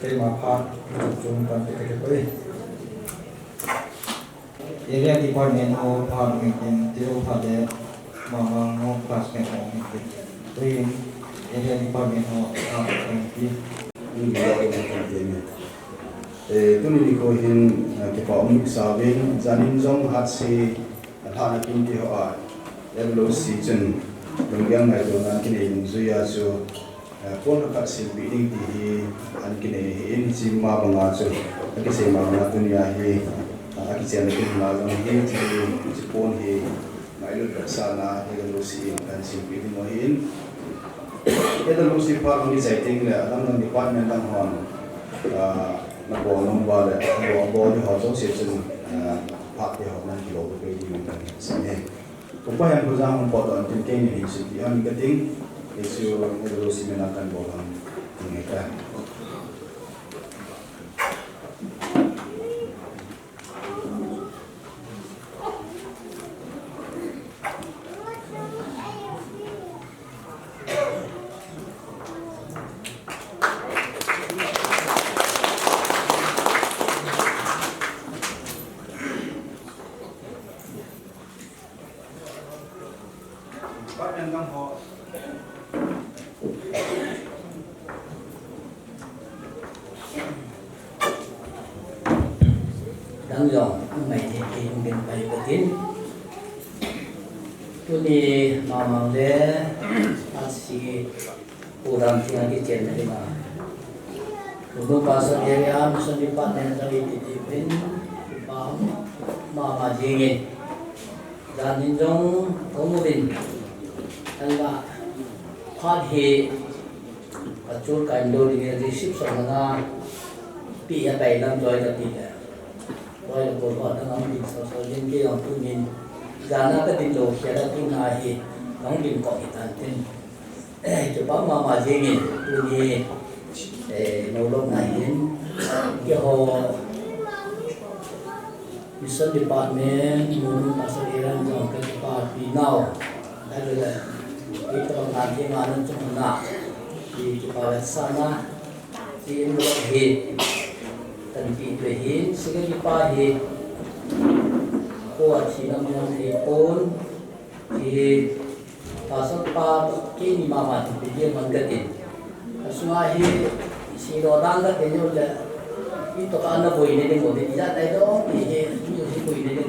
cái mà phát chúng ta phải cái đấy. Area department of Parliament tiêu phát để mà ngô class cáiของmình area department of Parliament ini tu ni ko hin ke pa umik sawin janin jong hat si thana kin ti ho a lo season Yang ngai do nan kini zuya so pon ka sil building ti an kini in chi ma banga so ki se ma na dunia hi ki se na kin ma long hi ti pon hi mai lo ka sa na he lo si kan sil building mo hin e lo si pa ni sai ting le alam ng department ng hon na bo nong ba le bo di ho so se chen pa ti ho nan ki lo ko di mo kan sa ne upah yang bersama membuat tim ini yang penting isu evolusi menakan bola mereka. nan yong mai the ki ngin pai patin tu ni mamang le asi puram tiang ki chen ni ma tu pasal area mission department dari tipin pam mama jingin dan injong komudin anga phat he achur kaindo ni receive sana pi ya bai lam joy ka pi rồi là bộ phận nó bị sâu lên kia ông tu nhìn giá nó cái tin đồ kia đã tin ai thì nó định có cái tàn tin cho báo mà gì nhìn tu nhìn nấu lâu này đến cái hồ mission department muốn masuk Iran trong cái part đi nào đây là cái công anที่มานั้นtrong nào thì cái sana thì nó hết tanpi behin sehingga dipahit kuat sinam yang telefon di pasal pa kini mama di dia manggatin asuahi si rodang ka tenyo la ito ka na boy ne mo di ja tai do ni ni si boy ne mo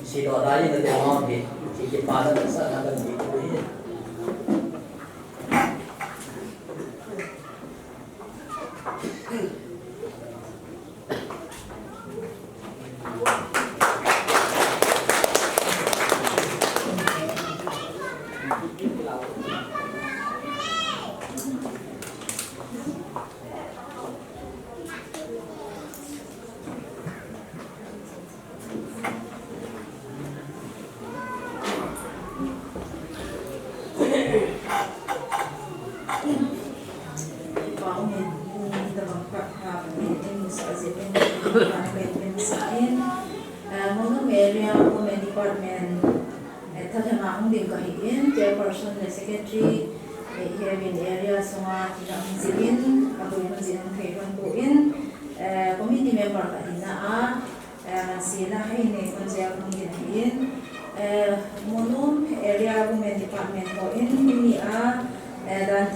si rodai ne de mo di si ke pa na sa na kan di boy Chairperson the secretary here in area semua tidak menjin atau menjin kehidupan poin committee member kadina sila ini menjadi menjin monum area women department poin ini dan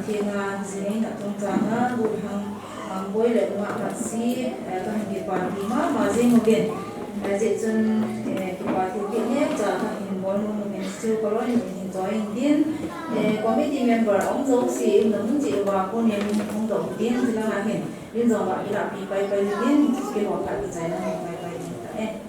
tinga zini nak tungtanga bukan boy le mak si kan di parti mazing mungkin Jejun kipati kini jangan involve minister kalau ini join din committee member ông dâu si nung chỉ vào cô niệm ông dâu din thì là ngành din dâu vào ilap pi pai pai din cái họ phải cái này là pai pai din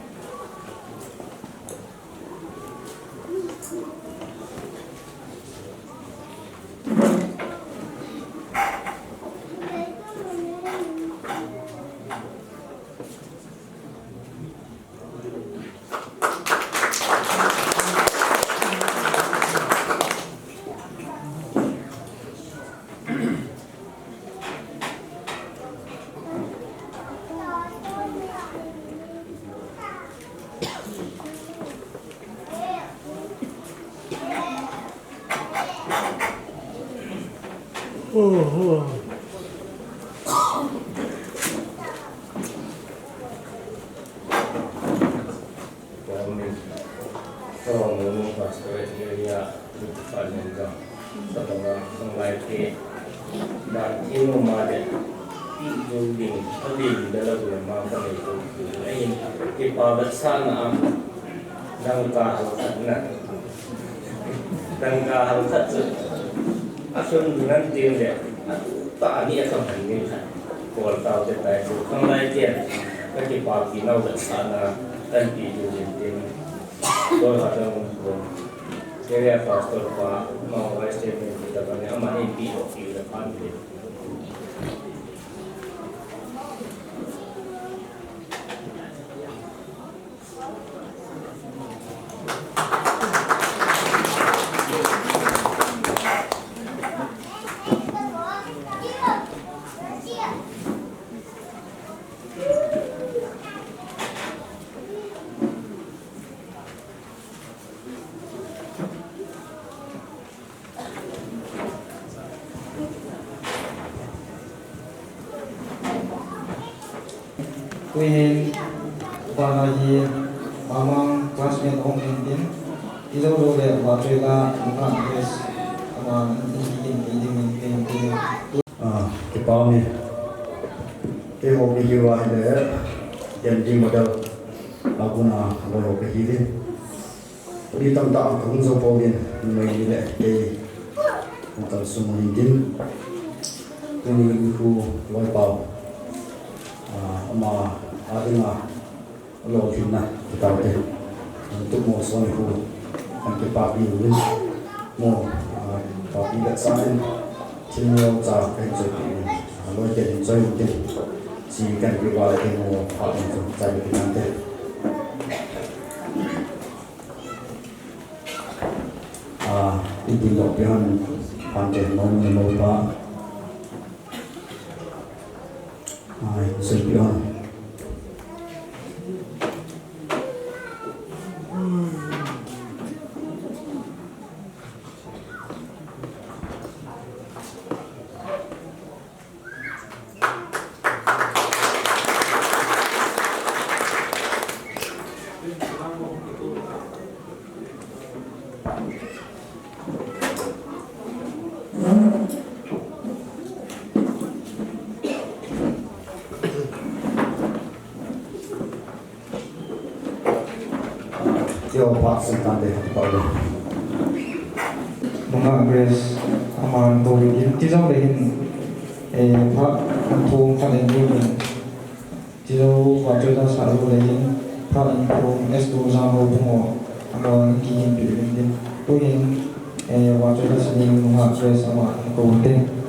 Asun dengan tim dia, tak ni akan handling kan. Kalau tahu cetai tu, kalau lain dia, bagi pagi nau dan sana dan tidur tim. Kalau ada orang, dia pastor pa mau rasa kita kan aman ini di depan dia. Queen Banaji Mamang classmate Hong Indian Izo Robe Batrega Mukan Yes Aman Indian Kipami ho ki hiwa le yan ding model aguna lo ho ki hi đi tâm tạo cũng do bao nhiêu người đi lại đây một tàu sung linh tinh tôi đi khu lối bào mà ở đây mà lối thuyền này tàu đây tôi mua son khu anh cái bạc đi luôn mua bạc đi đặt sang trên nhiều giá cái chỗ lối tiền chơi một tiền chỉ cần cái qua cái mua họ tiền dùng trái được năm tiền Itin dopihan pantai non meloba, sepihan. Yo Pak Sentante Paulo. Mga Grace, aman to in tizaw lehin Pak Thong Khanen Yin tizaw wajoda sa lehin Pak Thong S2 Zango Pungo aman kihin din to yin wajoda sa mga Grace aman ko din.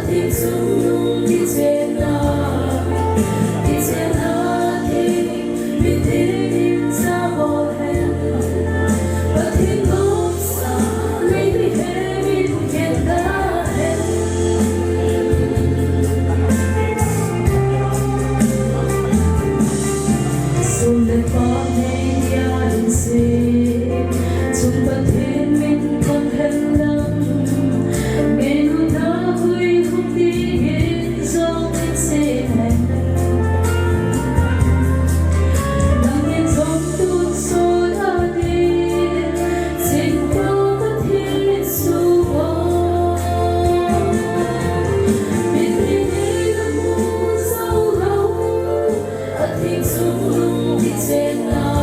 Hãy subscribe cho kênh Ghiền Mì Gõ để không bỏ lỡ những video hấp dẫn.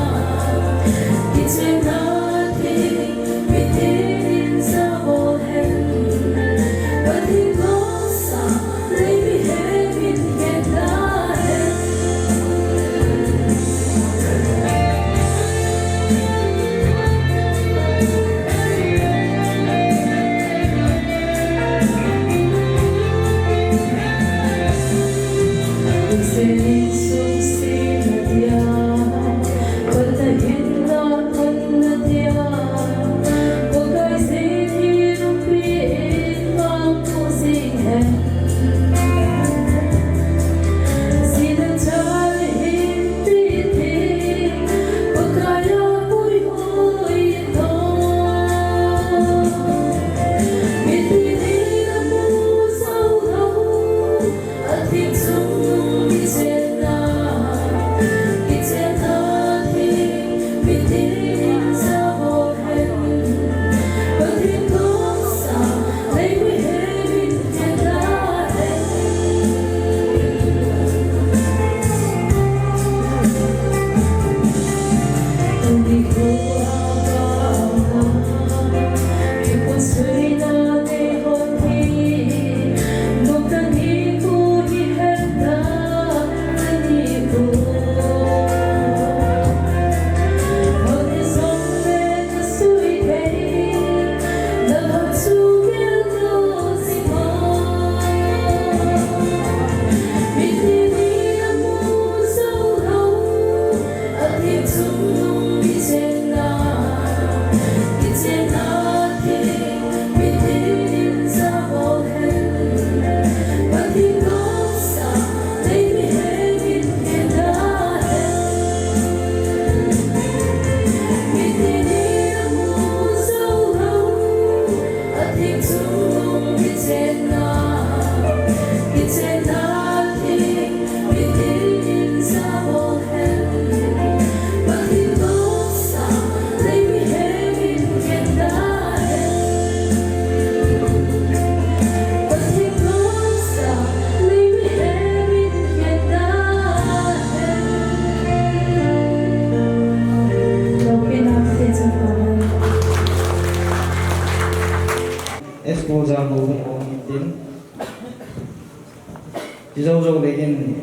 chỉ dâu dâu để in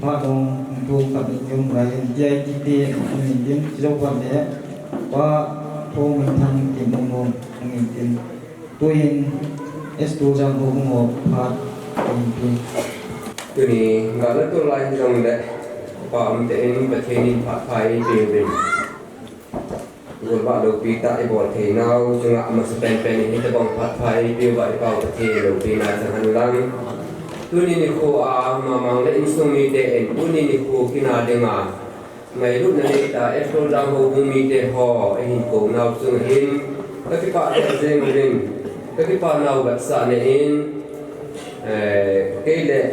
hoa đồng thu cặp dùng lại dây chi tiết mình đến chỉ dâu quan để và thu mình thằng tìm đồng hồ mình tìm tôi in S2 trang cũng một phát tìm từ này ngã lỡ tôi lại trong đấy và mình để in bật thêm in phát phải điều đình rồi bạn đầu tiên tại bỏ thế nào chúng ta mà spend penny hết bằng phát phải điều vậy vào bật thêm đầu tiên là chẳng hạn lắm tôi nên khô mà mang lên instrument để tôi nên khô khi nào để mà ngày lúc này ta F đang hồ bung mi để họ hình cổ nào chung hình các cái bạn riêng riêng các cái bạn nào gặp sản này in cái lệ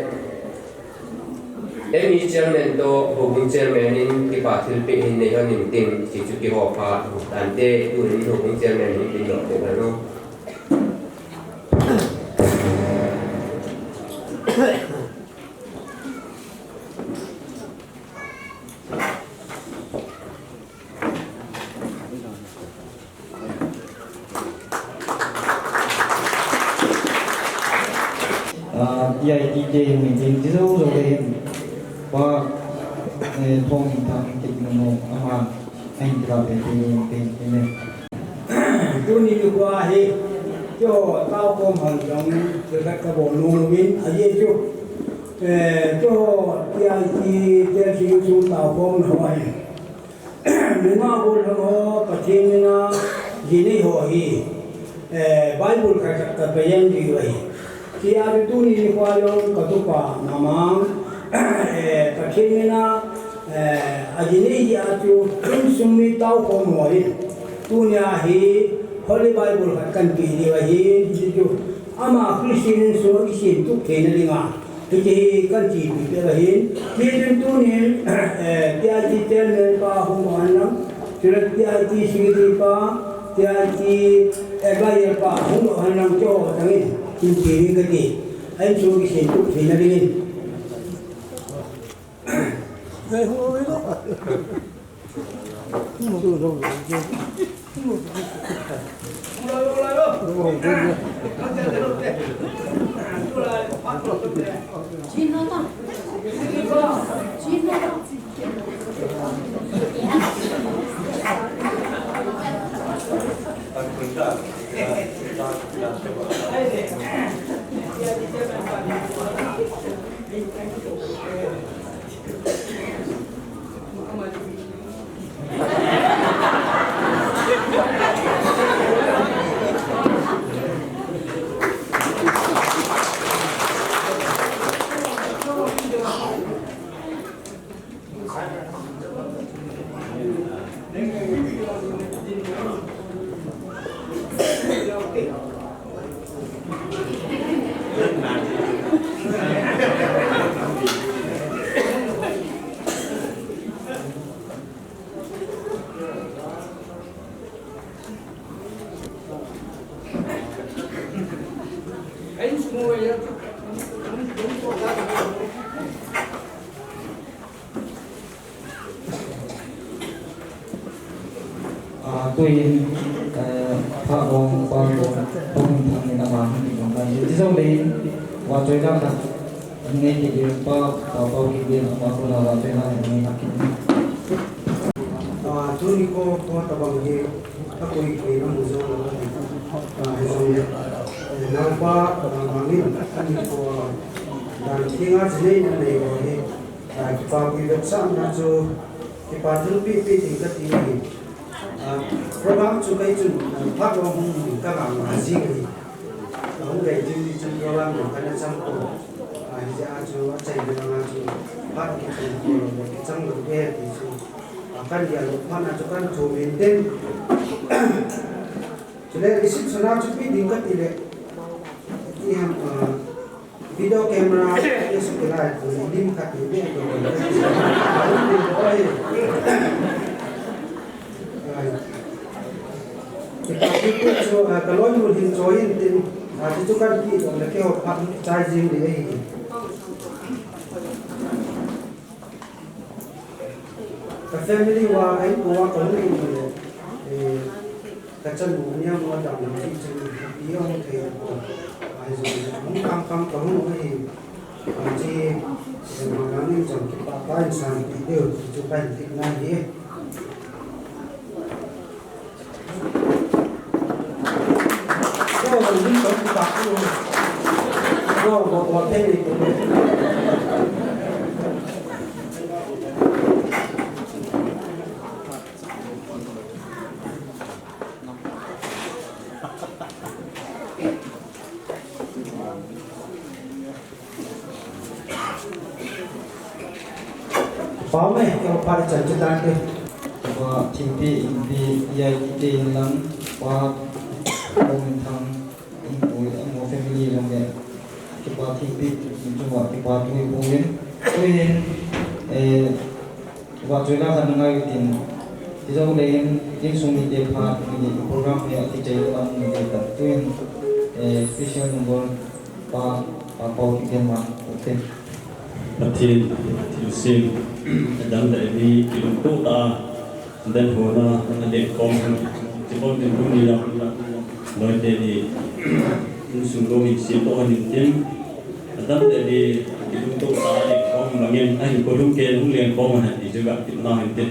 em ý chairman to hồ bung chairman in cái bạn thil pe hình này hơn hình tiền chỉ chụp cái họ phá đàn tê tôi nên hồ bung chairman in tiền đó để là nó dạy DJ mình tin chứ đâu rồi đây và phong hình thang kịch một aman anh ra về thì này tôi đi qua thì cho tao có hàng trong cái bộ nông viên ở đây cho thì sử dụng tao có hỏi nếu mà bộ nó có thể là gì này hỏi Bible cái bài giảng gì vậy thì ai tu ni qua yon katupa namang takhinina ajini ji atu summi tau ko moi tunya hi holy bible kan ki di wa hi ju ama christian so isin tu ke na linga ti kan ji bi la hin ti tu ni tia ji tel ne pa hu anam tirat tia ji sigidi pa tia ji egai pa hu anam cho tangin in kiri cái gì anh chú cái chuyện chút thì nó đi lên đây không biết đâu không đâu tôi phá bóng bao gồm bóng thằng người ta bán thì cũng là chỉ sau đấy và chơi ra là nghe thì điều bao cái điều mà tôi là chơi ra thì mình làm cái tôi có tập bằng gì các cô ấy nó mua rồi rồi năm qua bằng gì anh có đang tiếng hát gì này rồi tại vào cái website nó cho cái part thứ bị thì cái gì program cho cái chuyện phát ngôn các bạn mà gì thì không để trên program của cái trang của ra cho chạy về làm cho phát cái chuyện của cái trang của cái thì akan dialog mana cho kan cho maintain cho nên cái sự sana cho biết điểm cái tỷ lệ thì ham video camera cái sự cái này thì điểm cái tỷ lệ rồi kita itu kalau you enjoy itu itu kan kita lagi orang charging dia ini family wa ai wa ko ni ka chan bu nya mo da ni chi chi pi yo mo ke ai zo mo kam ko no ni ที่จะมาแล้วนี่จะคิดว่าบ้านสร้างปีเดียวจะไปที่ไหนดีก็ยิ่งต้องตัดก็บอกเทคนิคพร้อมไหมเราไปจัดการกันว่าทีมที่ใหญ่ที่หลังว่าเราเป็นทางโมเฟมิลี่ลงเนี่ยที่ว่าทีมที่จังหวะที่ว่าตัวพวกนี้ว่าจุดนั้นทำงานอยู่ที่เราเล่นยิ่งส่งมีเดียพาร์ทมีโปรแกรมเนี่ยที่จะทำมีเดียตัดตัวspecial number ปาเป่าที่เกี่ยวมาโอเคประเทศที่สิ่งดังแต่นี้ที่ลุงตู่ตาเดินหัวหน้าเด็กกองที่บอกถึงรุ่นนี้เราโดยเด็กที่สุดโลกสิ่งตัวหนึ่งที่ดังแต่นี้ที่ลุงตู่ตาเด็กกองบางอย่างไอ้คนรุ่งเก่งรุ่งเรียนกองมันที่jugaที่น่าเห็นที่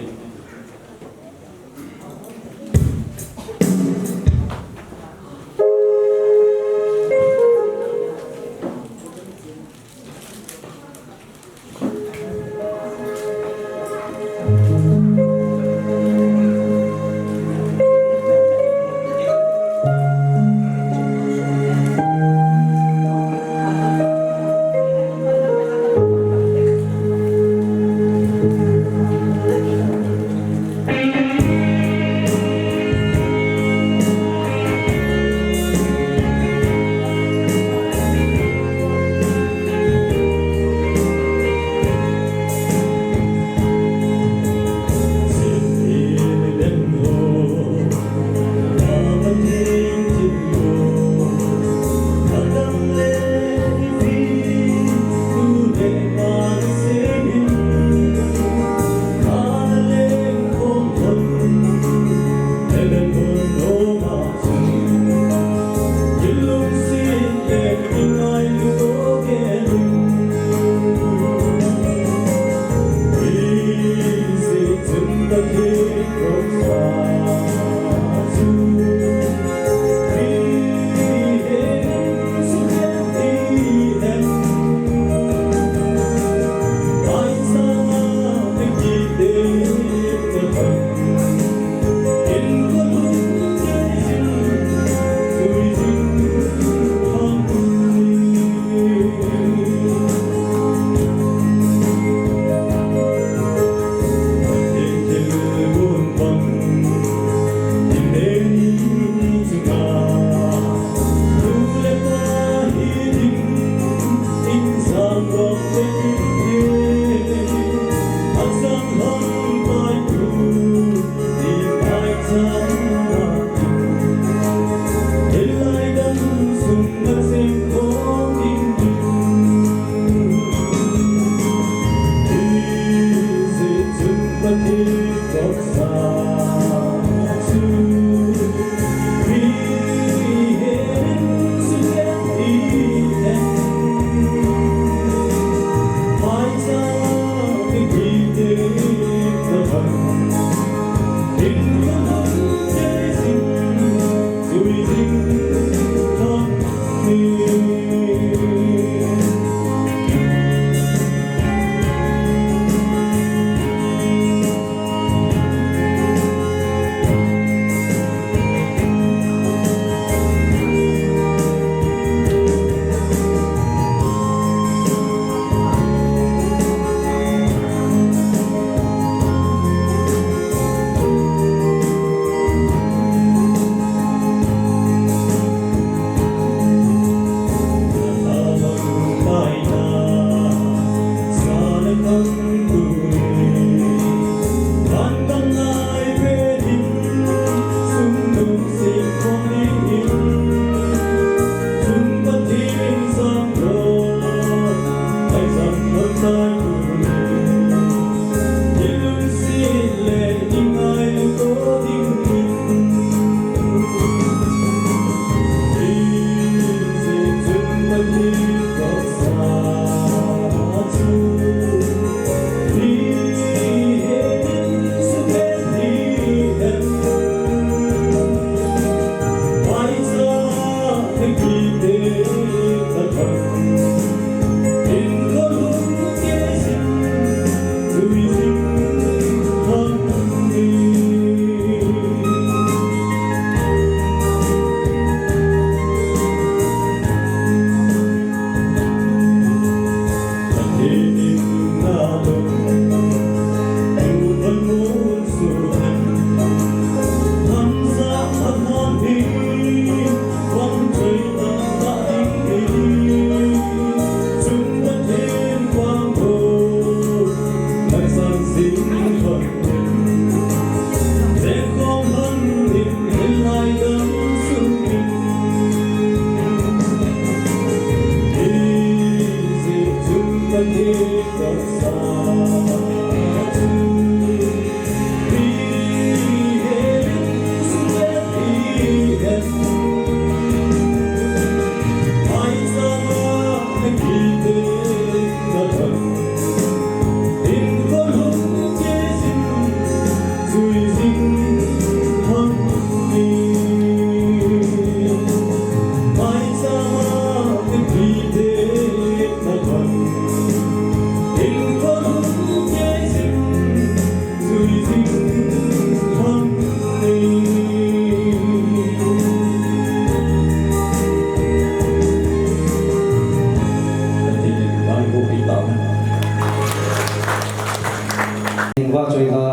ba choi la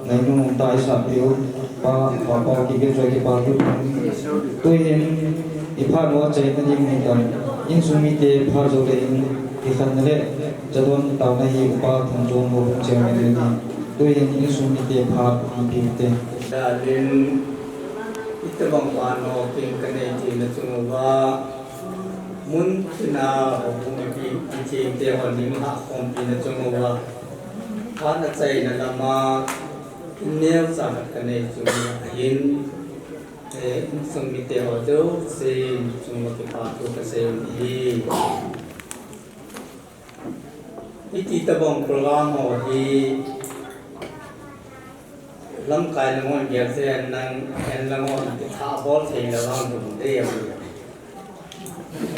nai nu tai sa piu pa pa ki ge choi ki pa tu tu hin i pha no chai na ning ni kan in su mi te pha zo le in i khan le jadon taw na hi pa thang jo mo che me le ni tu hin in su mi te pha pi te da lin ita bang pa no king kane ti na chu wa mun na o pu pi ti te hon ni ha kom pi na chu wa ha na chai na lama neo sa kane chu hin sung mi te ho do se chu mo ki pa tu ka se ni iti ta bang program ho hi lâm cài là ngọn việc thế năng en là ngọn cái thả bó thì là làm được đây à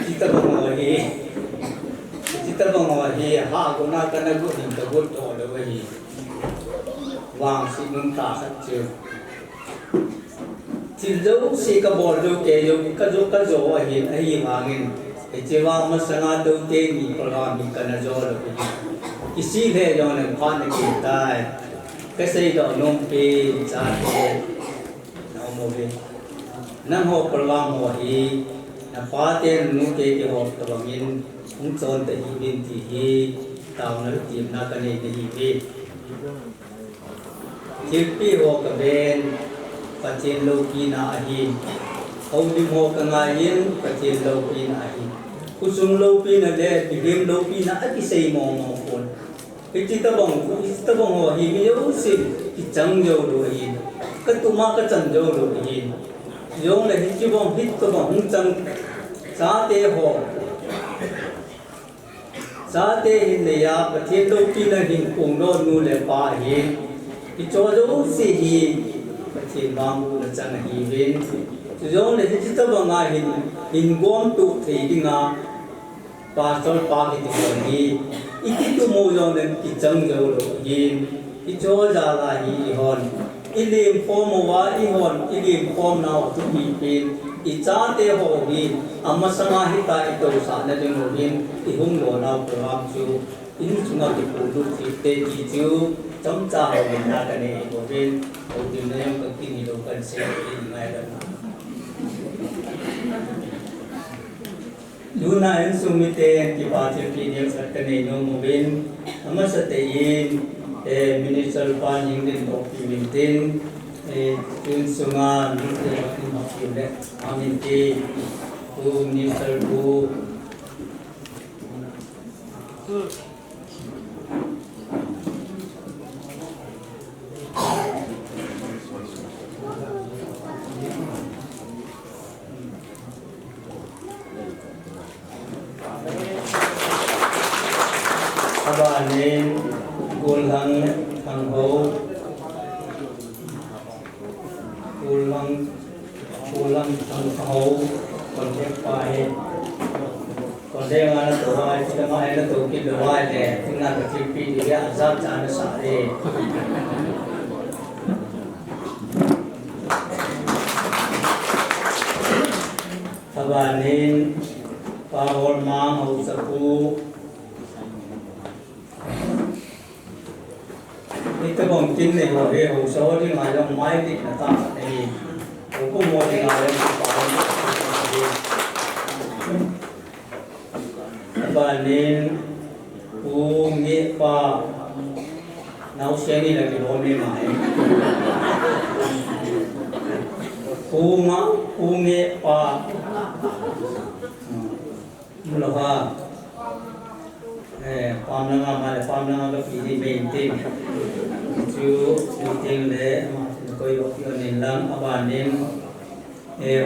chỉ ta bằng ngồi hi ha cũng na cái này cũng hình cái bút đồ được vậy vàng xịt nung ta hết chưa chỉ dấu xịt cái bó dấu cái dấu ở hiện ấy vàng cái chế vàng mà sang đầu tiên bị còn bị cái này dấu được cái xịt thế cho nên khoan cái gì tai cái xây đó nông pi cha thế nó mua về năm hộ program hộ hi là phá tiền nông cái hộ tập mình cũng chọn tại hi bên thì hi tàu nó tìm na cái này thì hi về pi hộ cái bên phát triển lâu kỳ na hi ông đi hộ cái ngày yên phát triển lâu kỳ na hi kusung lâu pi na để bị game lâu pi na cái xây mong phun cái ta bong ho hi mi yo si ki chang yo do hi ka tu ma ka chan yo do hi yong le hi chi bong hit to bong hung chang sa te ho sa te hin le ya pa the lo pi na hin kung no nu le pa hi ki cho jo si hi pa the ma mu na chang hi ven yong le hi ta bong a hin gom tu thei dinga pa sol pa ki tu hi iki tu mo yong den ki chang jo lo yin ki cho ja la hi hon ilim form wa I hon ilim form now to be pin I cha te ho hi amma sama hi ta I to sa na jeng lo yin I hung lo na program chu in chunga ki pu lu thi te ki chu cham cha ho min na ka ne ho bin ho din ne ka ki ni lo kan se in ngai da na Luna en sumite ki bathi piniak sakane no mobin amasate in minister pan ingin to pimintin tun sunga nute makile aminti tu minister bu abanin gulhang hang ho gulhang hang ho còn thép pai còn đây là nó tổ vai thì nó hay nó tổ kịp được vai này chúng ta phải chịu pi thì cái giáp cha nó xả đi abanin pahol mang ho sapu ito bang tin ne ho he ho so di ngai long mai di na ta nei ho ko mo di ngai long pa ba nin u nge pa nau se ni la ki lo ne mai u nge pa mulo ha farm na ma le farm na ka fi di maintain chu maintain le ma ko yo ki onin lang abanin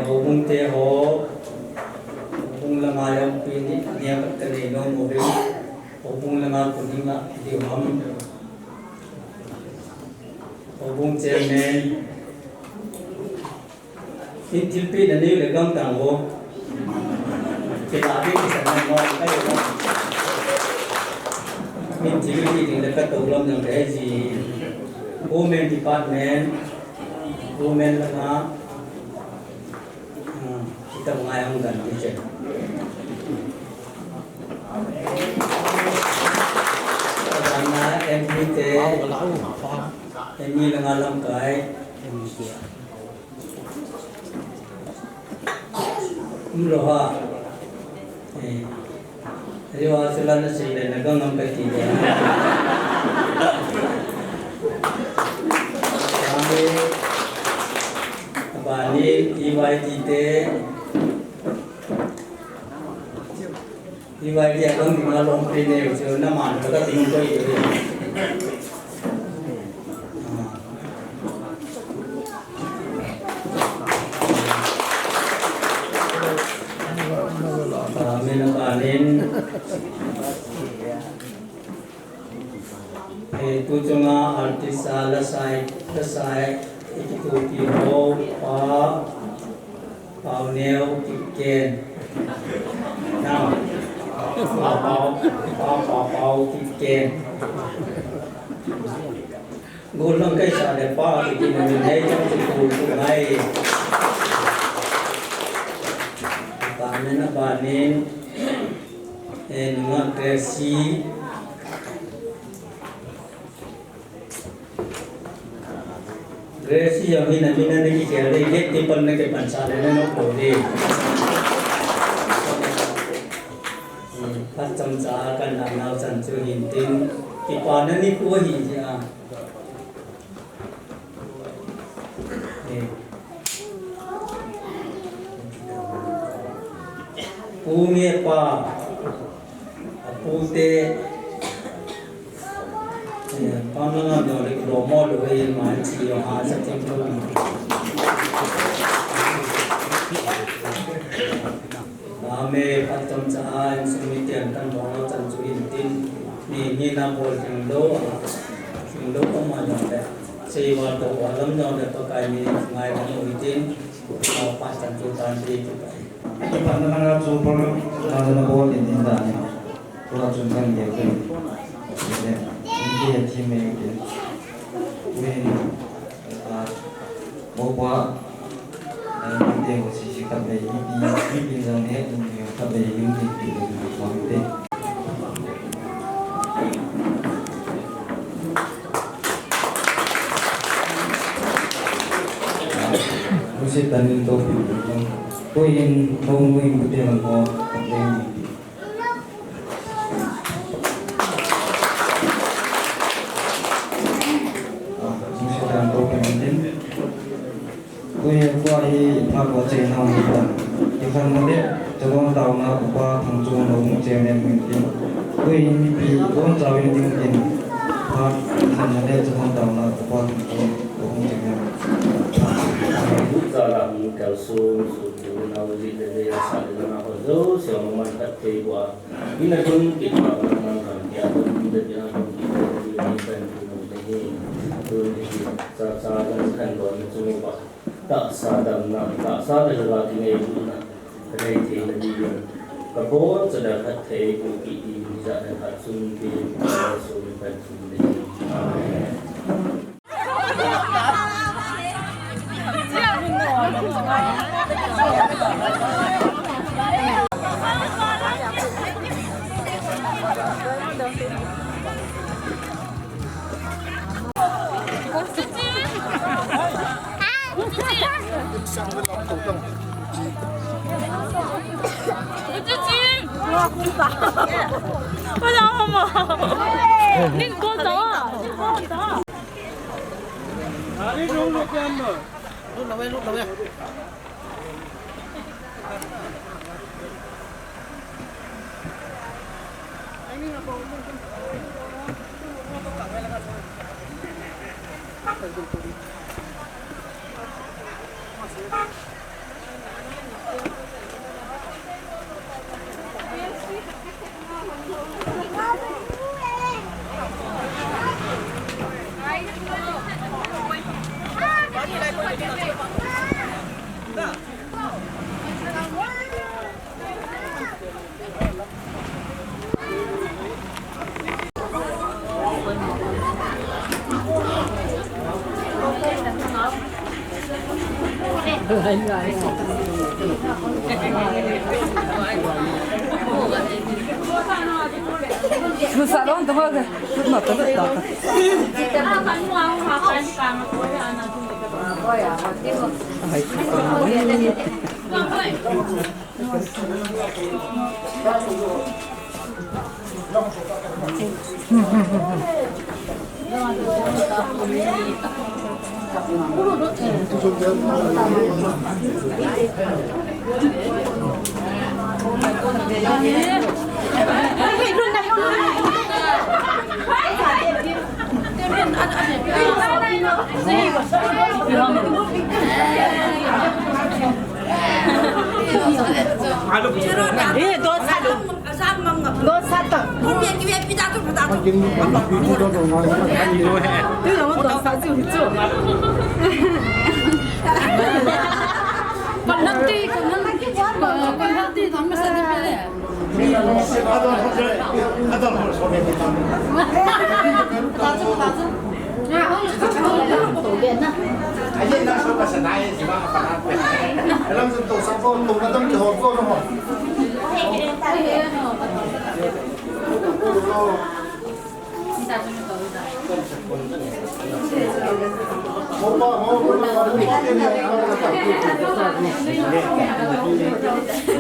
ho bung te ho bung la ma yo pi ni nia ka ne no mo be ho bung la ma ku ni ma di ham ho bung chairman in tilpi na ni le gam tang ho ke la bi ki san mo ka yo in activity in the Katulam ng Rezi Women Department Women langa kita mengayang dan teacher karena MPT ini dengan lengkai umroha riwayat sih dan negang ngangkat dia kami balik IYT dia kan mengalami pilihan itu nama kita tinggal itu itu cuma artis selesai itu tiro Paunel Kiken nah Pau Kiken gulung cái sao để pa thì mình thấy trong cuộc cuộc này bạn nên là bạn nên ngon cái gì Gracie yang ini nanti kita lihat di pernah ke pancaran itu boleh. Macam cara anak sancu hinting di mana ni kuah hija. Punge pa, pute. Pamela dari Romo dari Manci yang ada tempel. Kami patung cahaya semitian kan Romo Tanju Intin ni nabol jengdo kemana deh. Sewa tu alam yang ada pakai ni ngai Romo Intin mau pas Tanju Tanju juga. Ipan tengah super ada nabol Intin dah ni. Kurang cungkan dia tu. Dia tim itu, win, bawa, nanti aku sih kabe ini zaman ini kabe ini di waktu. Musik dan itu, koin nungguin bude langkau kabe. Tôi qua đi tham quá trình nào thì thì phần một đấy cho con tàu nào qua thằng chuồng nó cũng chèn em mình thì tôi bị con tàu bên tiếng tiền phát thành ra đây cho con tàu nào qua thằng chuồng nó cũng chèn em giờ làm kéo xuống nào gì để sản xuất nào ở đâu sẽ mà mình cắt cây qua ini là pun kita mengenal dia pun tidak yang kita ini tu cara kan buat cuma tak sadar juga tinggal itu nak kerja lagi kabut sedang hati bukit di jalan hasun di hasun penting Hãy subscribe cho kênh Ghiền Mì Gõ để không bỏ lỡ những video hấp dẫn. Salon đó thôi. Nó tới được đó.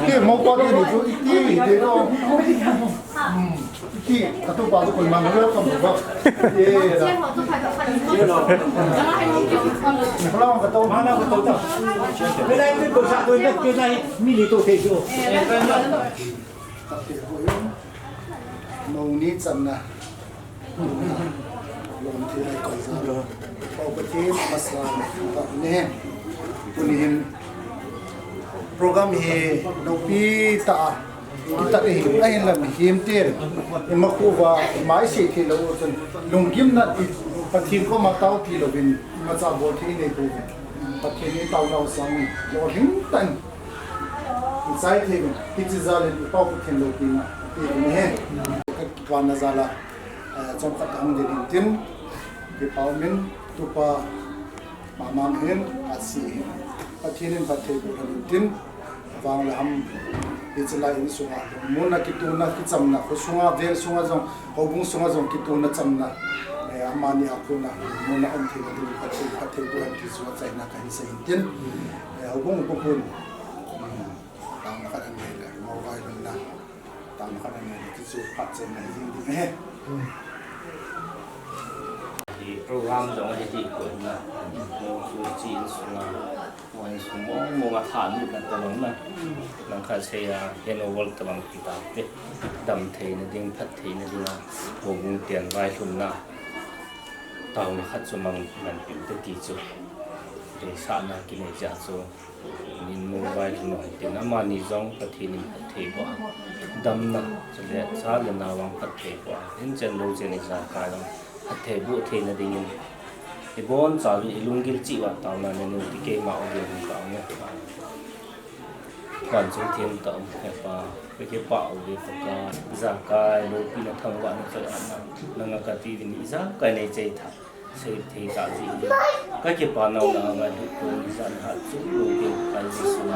Cái mẫu có cái gì chú ý thế đâu cái các tôi bảo tôi mang nước không được không? Không cái tôi mang cái tôi đâu. Cái này cái đồ sạ tôi cái này mini tôi thấy chưa? Màu nít dần nè. Lòng thì lại còn ra rồi. Bảo cái thế mà sao nè. Kunin program he no pi ta kita hi ai lam him ter emaku wa mai se thi lo chun lungkim na pathin ko ma tau thi lo bin ma cha bo thi ne ko pathin ni tau lo sang lo hing tan sai thi ki chi za le pa ko thin lo pi na ti ne he ka na za la chom ka tang de tin ki pau min tu pa mamam hen asi pathin pathe ko tin wang lam ichla in sunga mona kituna kichamna ko sunga vel sunga jong hobung sunga jong kituna chamna e amani akuna mona am thila du pathe ko an ti suwa chaina ka hi sai tin e hobung ko kun tam ka an ne mobile na tam ka an ne ti su pat chen na jing di he program dong aja di ikut na mau suci sungai mau semua mau makan bukan tolong na langkah saya yang awal tolong kita deh dam thei na ding phat thei na ding bung tian vai lum na tàu na khat chu mang man pi te ti chu de sa na ki ne ja chu nin mo vai lum no te na ma ni jong pathi ni phat thei bo dam na chu le sa le na wang phat thei bo in chen lo chen ni sa ka dong thầy bộ thầy là đình thì bốn giờ bị lung kia chịu vào tàu là nên đi kê mạo về tàu nhé còn trong thiên tàu và cái bạo về phần giả cài đôi khi nó thằng bạn nó phải ăn là nó cả tí thì nghĩ giá cái này chơi thật chơi thì cả gì cái cái bạn nào là mà được cùng dân hạt chút đôi khi cái gì xuống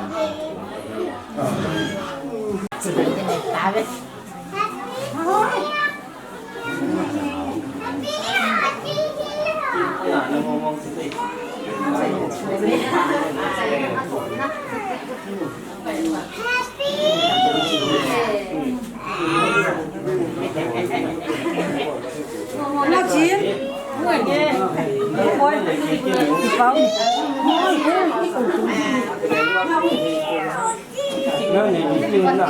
thì cái này ta đấy nó ngomong sih Nó chiến người nghe thôi không nó này những cái là